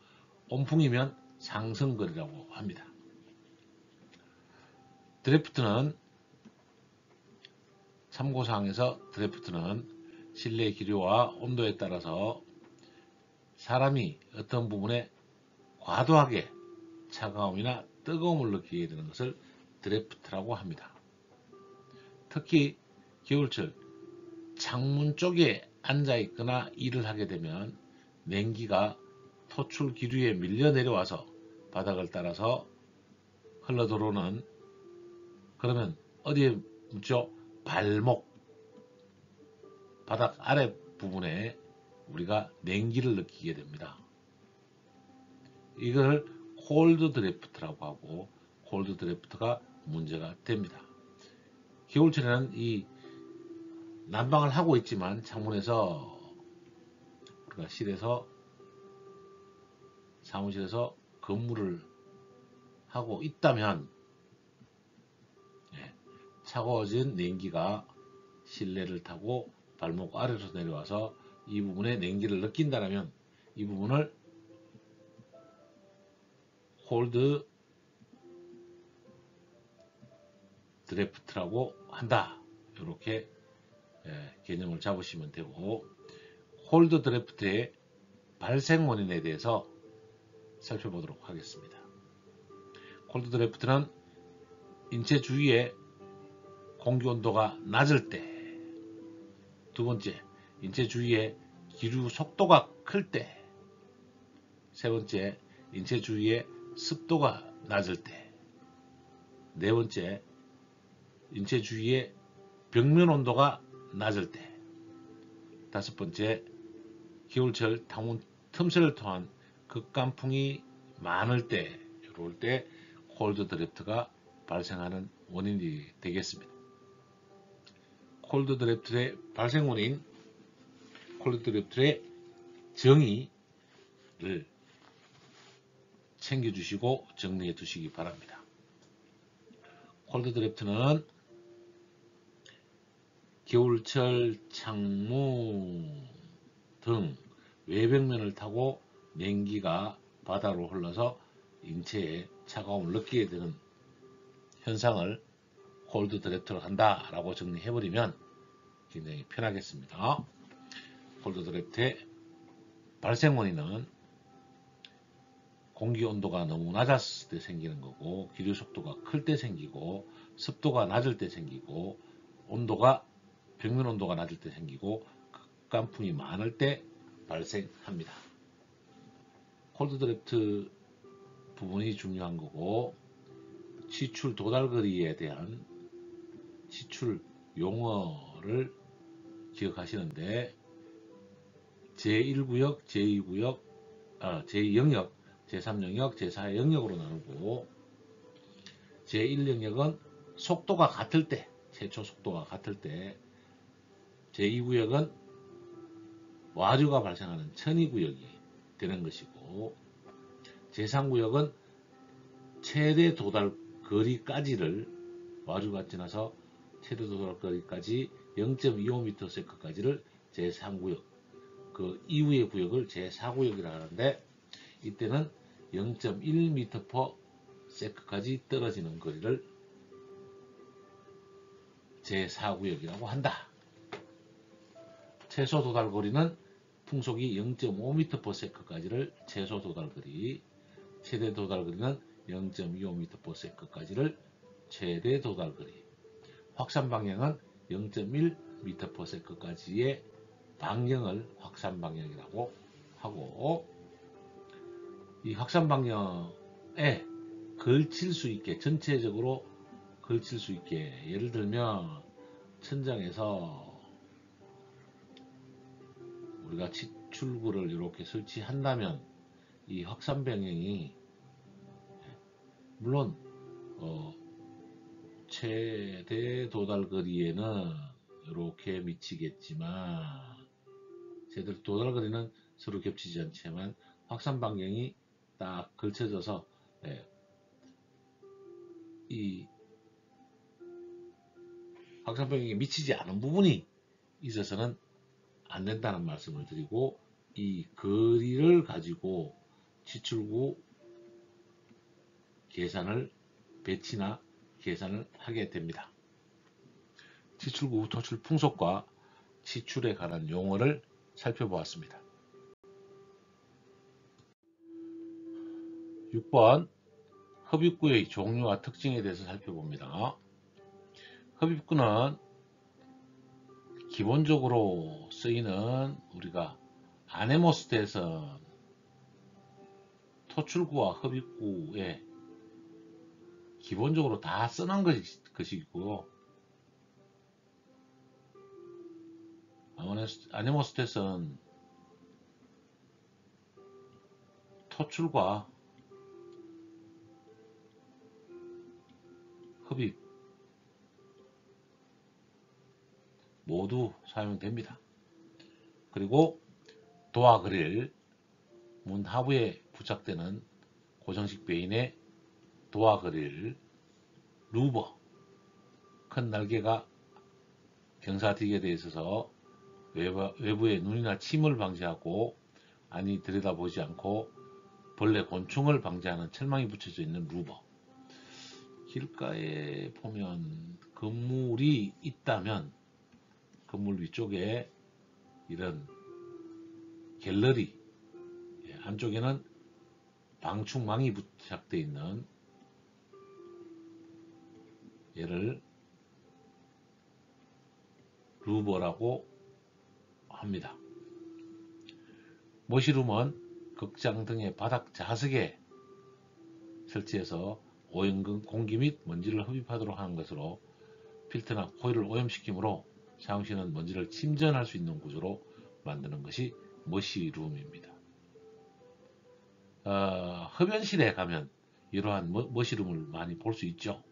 온풍이면 상승 거리라고 합니다. 드래프트는 참고사항에서 드래프트는 실내 기류와 온도에 따라서 사람이 어떤 부분에 과도하게 차가움이나 뜨거움을 느끼게 되는 것을 드래프트라고 합니다. 특히 겨울철 창문 쪽에 앉아 있거나 일을 하게 되면 냉기가 토출 기류에 밀려 내려와서 바닥을 따라서 흘러 들어오는, 그러면 어디에 묻죠? 발목, 바닥 아래 부분에 우리가 냉기를 느끼게 됩니다. 이걸 콜드 드래프트라고 하고, 콜드 드래프트가 문제가 됩니다. 겨울철에는 이 난방을 하고 있지만 창문에서, 우리가 실에서 사무실에서 근무를 하고 있다면 차가워진 냉기가 실내를 타고 발목 아래로 내려와서 이 부분에 냉기를 느낀다면 이 부분을 콜드 드래프트라고 한다. 이렇게 개념을 잡으시면 되고, 콜드 드래프트의 발생 원인에 대해서 살펴보도록 하겠습니다. 콜드 드래프트는 인체 주위에 공기 온도가 낮을 때, 두 번째, 인체 주위에 기류 속도가 클 때, 세 번째, 인체 주위에 습도가 낮을 때, 네 번째, 인체 주위에 벽면 온도가 낮을 때, 다섯 번째, 겨울철 창문 틈새를 통한 극간풍이 많을 때, 이럴 때 콜드 드래프트가 발생하는 원인이 되겠습니다. 콜드 드래프트의 발생 원인, 콜드 드래프트의 정의를 챙겨주시고 정리해 두시기 바랍니다. 콜드 드래프트는 겨울철 창문 등 외벽면을 타고 냉기가 바다로 흘러서 인체에 차가움을 느끼게 되는 현상을 콜드 드래프트를 한다라고 정리해버리면 굉장히 편하겠습니다. 콜드 드래프트의 발생 원인은 공기 온도가 너무 낮았을 때 생기는 거고, 기류 속도가 클 때 생기고, 습도가 낮을 때 생기고, 벽면 온도가 낮을 때 생기고, 극간풍이 많을 때 발생합니다. 콜드 드래프트 부분이 중요한 거고, 치출 도달거리에 대한 치출 용어를 기억하시는데, 제1구역, 제2구역, 제2영역, 제3영역, 제4영역으로 나누고, 제1영역은 속도가 같을 때, 최초 속도가 같을 때, 제2구역은 와류가 발생하는 천이구역이 되는 것이고, 제3구역은 최대 도달 거리까지를, 와류가 지나서 최대 도달 거리까지 0.25m/s까지를 제3구역, 그 이후의 구역을 제4구역이라 하는데, 이때는 0.1m/s까지 떨어지는 거리를 제4구역이라고 한다. 최소 도달 거리는 풍속이 0.5m/s까지를 최소 도달 거리, 최대 도달 거리는 0.25m/s까지를 최대 도달 거리, 확산 방향은 0.1m/s까지의 방향을 확산 방향이라고 하고, 이 확산 방향에 걸칠 수 있게, 전체적으로 걸칠 수 있게, 예를 들면 천장에서 우리가 치출구를 이렇게 설치한다면 이 확산 방향이 물론 최대 도달 거리에는 이렇게 미치겠지만 제대로 도달거리는 서로 겹치지 않지만 확산 반경이 딱 걸쳐져서 이 확산 반경에 미치지 않은 부분이 있어서는 안 된다는 말씀을 드리고, 이 거리를 가지고 지출구 계산을 배치나 계산을 하게 됩니다. 지출구 토출 풍속과 지출에 관한 용어를 살펴보았습니다. 6번 흡입구의 종류와 특징에 대해서 살펴봅니다. 흡입구는 기본적으로 쓰이는 우리가 아네모스트에서 토출구와 흡입구에 기본적으로 다 써놓은 것이고요. 아네모스텟은 토출과 흡입 모두 사용됩니다. 그리고 도화 그릴, 문 하부에 부착되는 고정식 베인의 도화 그릴, 루버, 큰 날개가 경사되게 되어 있어서 외부에 눈이나 침을 방지하고 안이 들여다보지 않고 벌레 곤충을 방지하는 철망이 붙여져 있는 루버. 길가에 보면 건물이 있다면 건물 위쪽에 이런 갤러리, 안쪽에는 방충망이 부착되어 있는, 얘를 루버라고 합니다. 머시룸은 극장 등의 바닥 자석에 설치해서 오염 공기 및 먼지를 흡입하도록 하는 것으로 필터나 코일을 오염시키므로 사용시는 먼지를 침전할 수 있는 구조로 만드는 것이 머시룸입니다. 흡연실에 가면 이러한 머시룸을 많이 볼 수 있죠.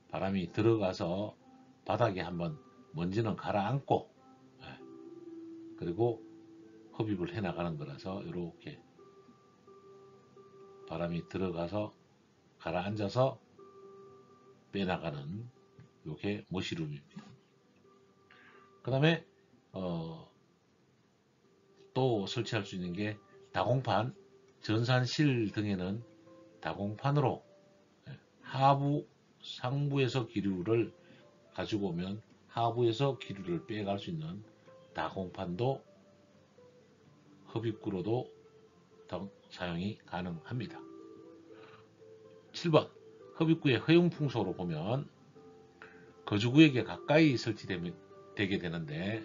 바람이 들어가서 바닥에 한번 먼지는 가라앉고, 그리고 흡입을 해 나가는 거라서 이렇게 바람이 들어가서 가라앉아서 빼나가는 이게 머시룸입니다. 그 다음에 또 설치할 수 있는 게 다공판, 전산실 등에는 다공판으로 하부, 상부에서 기류를 가지고 오면 하부에서 기류를 빼갈 수 있는 다공판도 흡입구로도 사용이 가능합니다. 7번 흡입구의 허용풍속으로 보면 거주구에게 가까이 설치되게 되는데,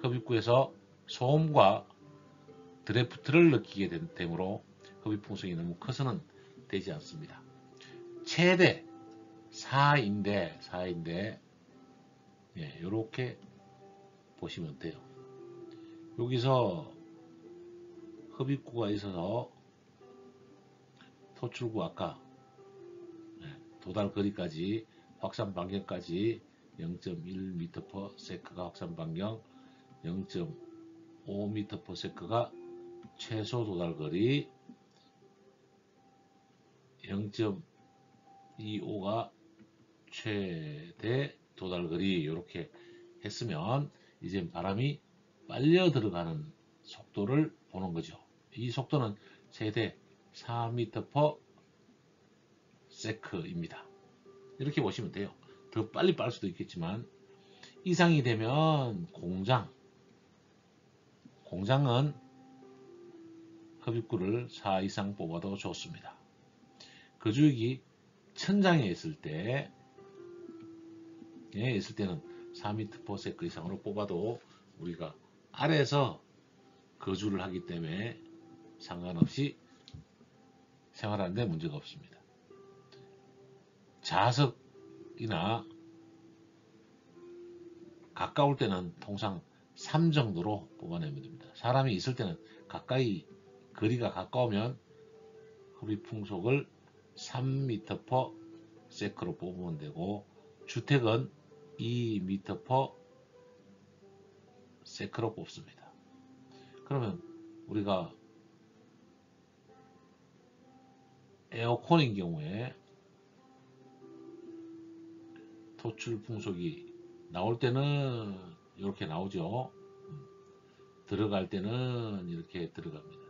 흡입구에서 소음과 드래프트를 느끼게 되므로 흡입풍속이 너무 커서는 되지 않습니다. 최대 4인데 이렇게 보시면 돼요. 여기서 흡입구가 있어서 토출구 아까 도달 거리까지 확산 반경까지 0.1m/s가 확산 반경, 0.5m/s가 최소 도달 거리, 0.25가 최대 도달 거리, 이렇게 했으면 이제 바람이 빨려 들어가는 속도를 보는 거죠. 이 속도는 최대 4m/s입니다. 이렇게 보시면 돼요. 더 빨리 빨 수도 있겠지만 이상이 되면 공장은 흡입구를 4 이상 뽑아도 좋습니다. 거주역이 천장에 있을 때는 4m/s 이상으로 뽑아도 우리가 아래에서 거주를 하기 때문에 상관없이 생활하는데 문제가 없습니다. 자석이나 가까울 때는 통상 3 정도로 뽑아내면 됩니다. 사람이 있을 때는 가까이, 거리가 가까우면 흡입 풍속을 3m/s로 뽑으면 되고, 주택은 2m/s라고 뽑습니다. 그러면 우리가 에어컨인 경우에 토출 풍속이 나올 때는 이렇게 나오죠. 들어갈 때는 이렇게 들어갑니다.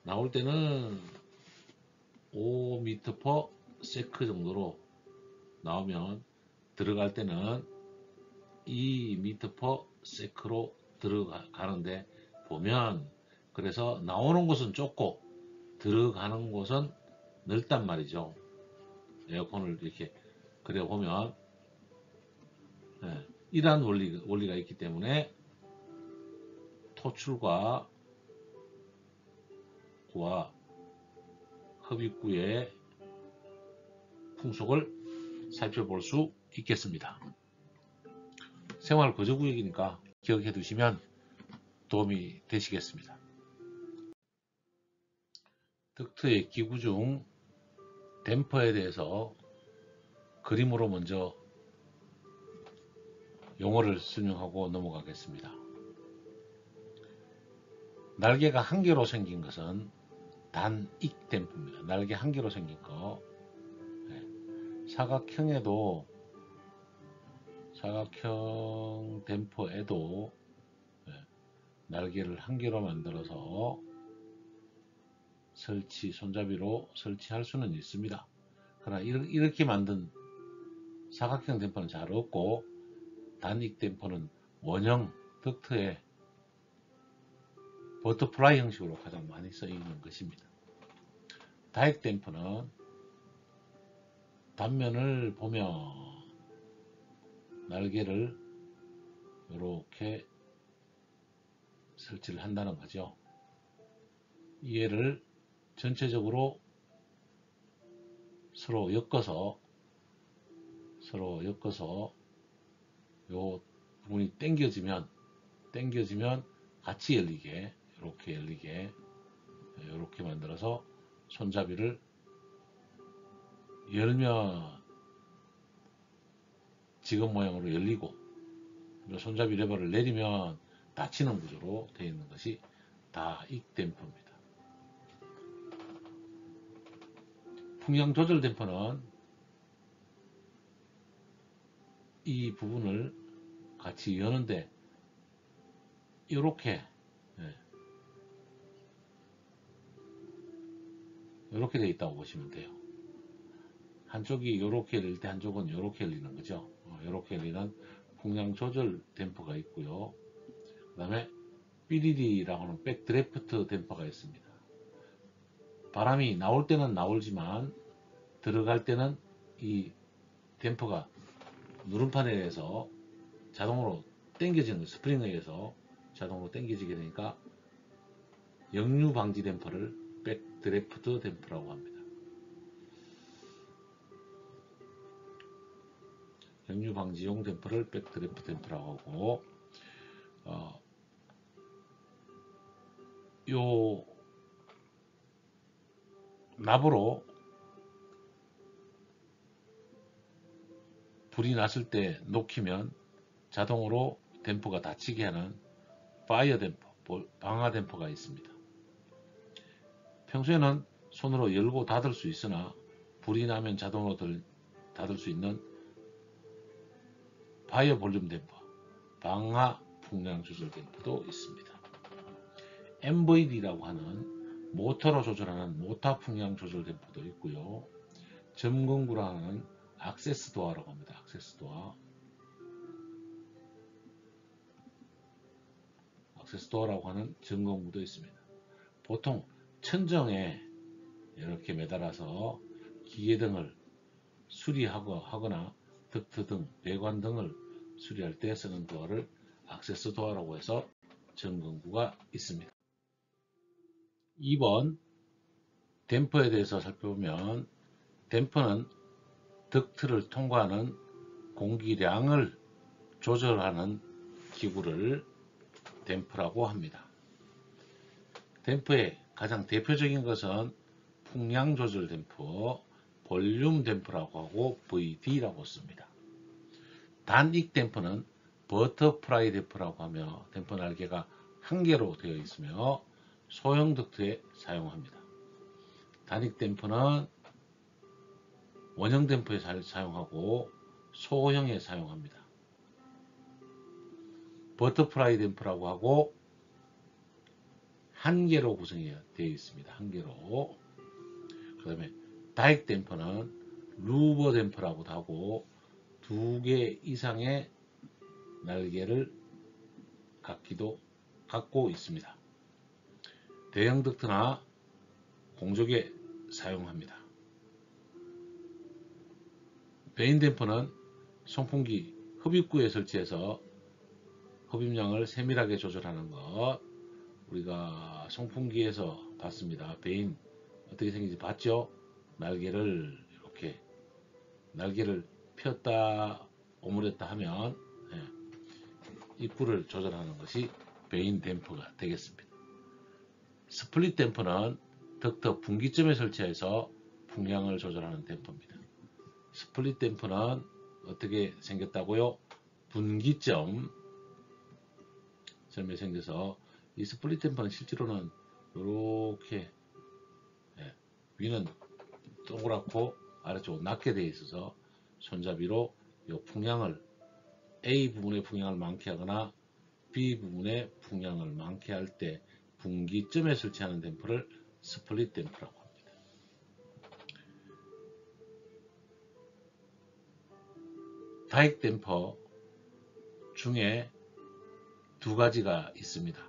나올 때는 5m/s 정도로 나오면 들어갈 때는 2m/s로 들어가는데 보면 그래서 나오는 곳은 좁고 들어가는 곳은 넓단 말이죠. 에어컨을 이렇게 그려 보면 이러한 원리가 있기 때문에 토출과 흡입구의 풍속을 살펴볼 수 있겠습니다. 생활 거주구역이니까 기억해 두시면 도움이 되시겠습니다. 덕트의 기구 중 댐퍼에 대해서 그림으로 먼저 용어를 설명하고 넘어가겠습니다. 날개가 한 개로 생긴 것은 단익 댐퍼입니다. 날개 한 개로 생긴 거. 사각형 댐퍼에도 날개를 한 개로 만들어서 손잡이로 설치할 수는 있습니다. 그러나 이렇게 만든 사각형 댐퍼는 잘 없고 단익 댐퍼는 원형 덕트의 버터플라이 형식으로 가장 많이 쓰이는 것입니다. 다익 댐퍼는 단면을 보면 날개를 이렇게 설치를 한다는 거죠. 얘를 전체적으로 서로 엮어서 요 부분이 당겨지면 같이 열리게 이렇게 만들어서 손잡이를 열면 지금 모양으로 열리고 손잡이 레버를 내리면 닫히는 구조로 되어 있는 것이 다익 댐퍼입니다. 풍량 조절 댐퍼는 이 부분을 같이 여는데 이렇게 되어 있다고 보시면 돼요. 한쪽이 이렇게 열릴 때 한쪽은 이렇게 열리는 거죠. 이렇게 열리는 풍량 조절 댐퍼가 있고요. 그 다음에 BDD라고 하는 백드래프트 댐퍼가 있습니다. 바람이 나올 때는 나오지만 들어갈 때는 이 댐퍼가 누름판에 의해서 자동으로 당겨지는 스프링에 의해서 자동으로 당겨지게 되니까 역류 방지 댐퍼를 백드래프트 댐퍼라고 합니다. 역류 방지용 댐퍼를 백드래프트 댐퍼라고 하고 요 납으로 불이 났을 때 녹히면 자동으로 댐퍼가 닫히게 하는 파이어 댐퍼, 방화 댐퍼가 있습니다. 평소에는 손으로 열고 닫을 수 있으나 불이 나면 자동으로 닫을 수 있는 파이어 볼륨 댐퍼, 방화 풍량 조절 댐퍼도 있습니다. MVD라고 하는 모터로 조절하는 모터 풍량 조절 댐퍼도 있고요. 점검구라 하는 액세스 도어라고 합니다. 액세스 도어라고 하는 점검구도 있습니다. 보통 천정에 이렇게 매달아서 기계등을 수리하거나 덕트 등 배관 등을 수리할 때 쓰는 도어를 액세스 도어라고 해서 점검구가 있습니다. 2번 댐퍼에 대해서 살펴보면 댐퍼는 덕트를 통과하는 공기량을 조절하는 기구를 댐퍼라고 합니다. 댐퍼의 가장 대표적인 것은 풍량 조절 댐퍼, 볼륨 댐퍼라고 하고 VD라고 씁니다. 단익 댐퍼는 버터프라이 댐퍼라고 하며 댐퍼 날개가 한 개로 되어 있으며 소형 덕트에 사용합니다. 단익 댐퍼는 원형 댐퍼에 사용하고 소형에 사용합니다. 버터프라이 댐퍼라고 하고 한 개로 구성이 되어 있습니다. 한 개로. 그 다음에 다익 댐퍼는 루버 댐퍼라고도 하고 2개 이상의 날개를 갖고 있습니다. 대형 덕트나 공조기에 사용합니다. 베인 댐퍼는 송풍기 흡입구에 설치해서 흡입량을 세밀하게 조절하는 것. 우리가 송풍기에서 봤습니다. 베인 어떻게 생긴지 봤죠? 날개를 이렇게 날개를 폈다 오므렸다 하면 입구를 조절하는 것이 베인 댐퍼가 되겠습니다. 스플릿 댐퍼는 덕트 분기점에 설치해서 풍량을 조절하는 댐퍼입니다. 스플릿 댐퍼는 어떻게 생겼다고요? 분기점에 생겨서 이 스플릿 댐퍼는 실제로는 이렇게 위는 동그랗고 아래쪽은 낮게 되어 있어서 손잡이로 이 풍량을 A 부분의 풍량을 많게 하거나 B 부분의 풍량을 많게 할 때 분기점에 설치하는 댐퍼를 스플릿 댐퍼라고 합니다. 다익 댐퍼 중에 두 가지가 있습니다.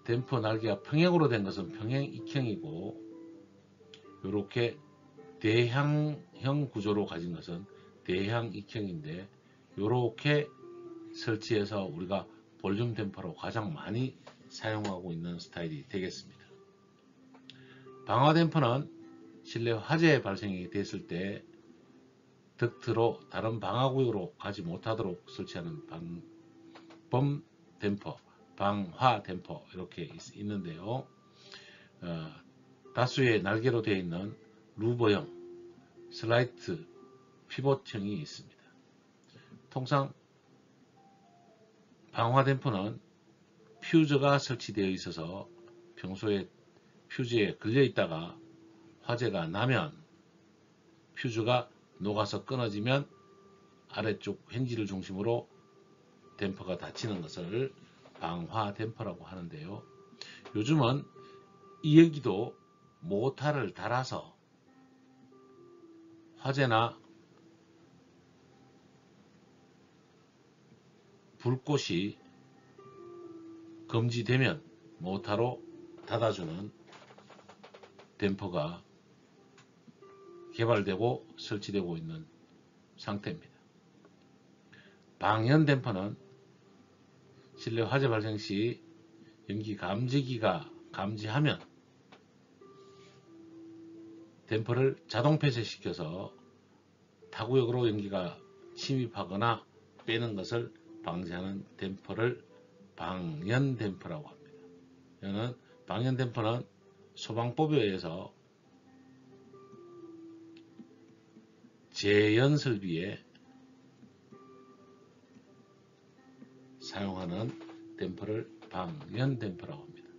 댐퍼 날개가 평행으로 된 것은 평행 익형이고 이렇게 대향형 구조로 가진 것은 대향 익형인데 이렇게 설치해서 우리가 볼륨 댐퍼로 가장 많이 사용하고 있는 스타일이 되겠습니다. 방화 댐퍼는 실내 화재 발생이 됐을 때 덕트로 다른 방화구역으로 가지 못하도록 설치하는 방범 댐퍼, 방화 댐퍼 이렇게 있는데요. 다수의 날개로 되어 있는 루버형, 슬라이트, 피봇형이 있습니다. 통상 방화 댐퍼는 퓨즈가 설치되어 있어서 평소에 퓨즈에 걸려 있다가 화재가 나면 퓨즈가 녹아서 끊어지면 아래쪽 핸질을 중심으로 댐퍼가 닫히는 것을 방화 댐퍼라고 하는데요. 요즘은 이 여기도 모타를 달아서 화재나 불꽃이 금지되면 모타로 닫아주는 댐퍼가 개발되고 설치되고 있는 상태입니다. 방연 댐퍼는 실내 화재 발생 시 연기 감지기가 감지하면 댐퍼를 자동 폐쇄시켜서 타구역으로 연기가 침입하거나 빼는 것을 방지하는 댐퍼를 방연 댐퍼라고 합니다. 방연 댐퍼는 소방법에 의해서 재연 설비에 사용하는 댐퍼를 방연 댐퍼라고 합니다.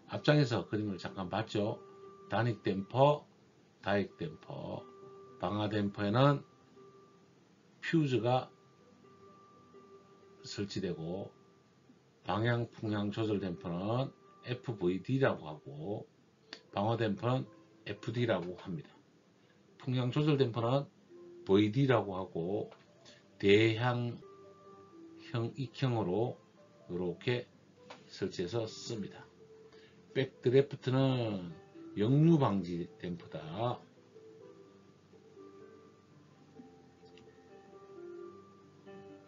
앞장에서 그림을 잠깐 봤죠. 단익 댐퍼, 다익 댐퍼, 방화 댐퍼에는 퓨즈가 설치되고 방향 풍량 조절 댐퍼는 FVD라고 하고 방화 댐퍼는 FD라고 합니다. 풍량 조절 댐퍼는 VD라고 하고 대향형 익형으로 이렇게 설치해서 씁니다. 백드래프트는 역류 방지 댐퍼다.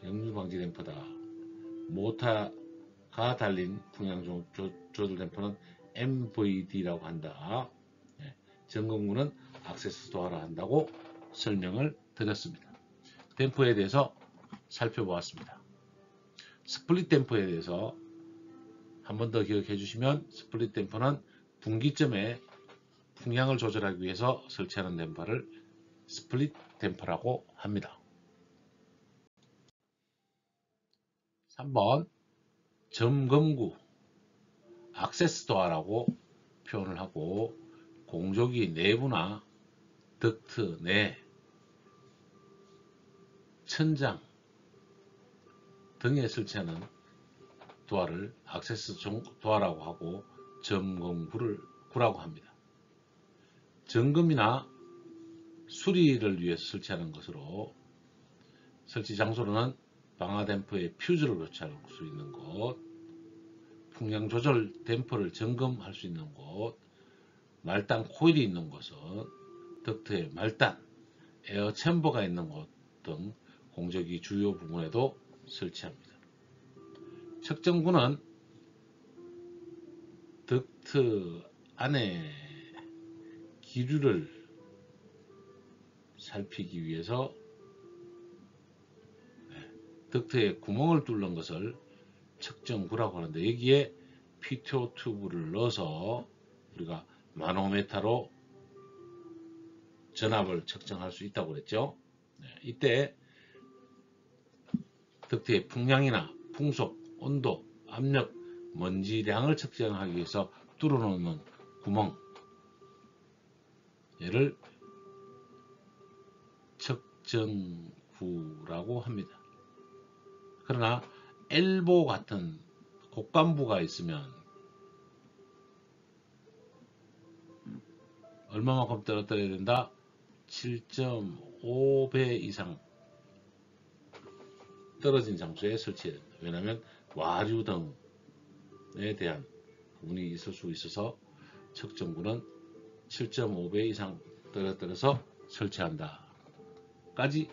역류 방지 댐퍼다. 모타가 달린 풍량 조절 댐퍼는 MVD라고 한다. 점검구는 액세스 도하라 한다고 설명을 드렸습니다. 댐퍼에 대해서 살펴보았습니다. 스플릿 댐퍼에 대해서 한 번 더 기억해 주시면 스플릿 댐퍼는 분기점에 풍량을 조절하기 위해서 설치하는 댐퍼를 스플릿 댐퍼라고 합니다. 3번 점검구 액세스 도어라고 표현을 하고 공조기 내부나 덕트 내 천장 등에 설치하는 도어를 액세스 도어라고 하고 점검구라고 합니다. 점검이나 수리를 위해서 설치하는 것으로 설치 장소로는 방화 댐퍼의 퓨즈를 교체할 수 있는 곳, 풍량 조절 댐퍼를 점검할 수 있는 곳, 말단 코일이 있는 곳은 덕트의 말단, 에어 챔버가 있는 곳 등 공조기 주요 부분에도 설치합니다. 측정구는 덕트 안에 기류를 살피기 위해서 덕트에 구멍을 뚫는 것을 측정구라고 하는데, 여기에 PTO 튜브를 넣어서 우리가 마노메터로 전압을 측정할 수 있다고 그랬죠. 이때 덕트의 풍량이나 풍속, 온도, 압력, 먼지량을 측정하기 위해서 뚫어놓는 구멍, 얘를 측정구라고 합니다. 그러나 엘보 같은 곡간부가 있으면 얼마만큼 떨어뜨려야 된다? 7.5배 이상 떨어진 장소에 설치해야 됩니다. 왜냐하면 와류 등에 대한 부분이 있을 수 있어서 측정구는 7.5배 이상 떨어뜨려서 설치한다 까지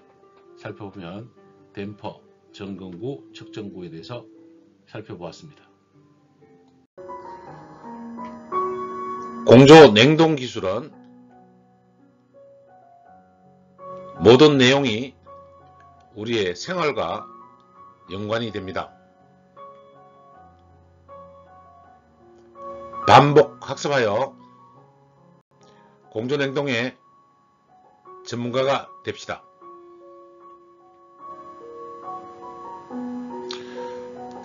살펴보면 댐퍼, 점검구, 측정구에 대해서 살펴보았습니다. 공조 냉동 기술은 모든 내용이 우리의 생활과 연관이 됩니다. 반복 학습하여 공조 냉동의 전문가가 됩시다.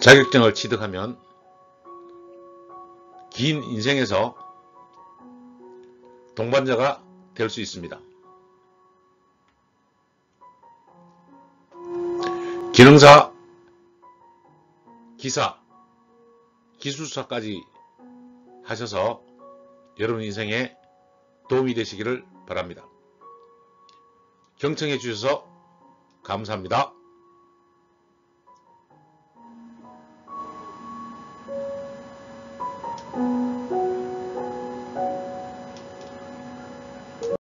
자격증을 취득하면 긴 인생에서 동반자가 될 수 있습니다. 기능사, 기사, 기술사까지 하셔서 여러분 인생에 도움이 되시기를 바랍니다. 경청해 주셔서 감사합니다.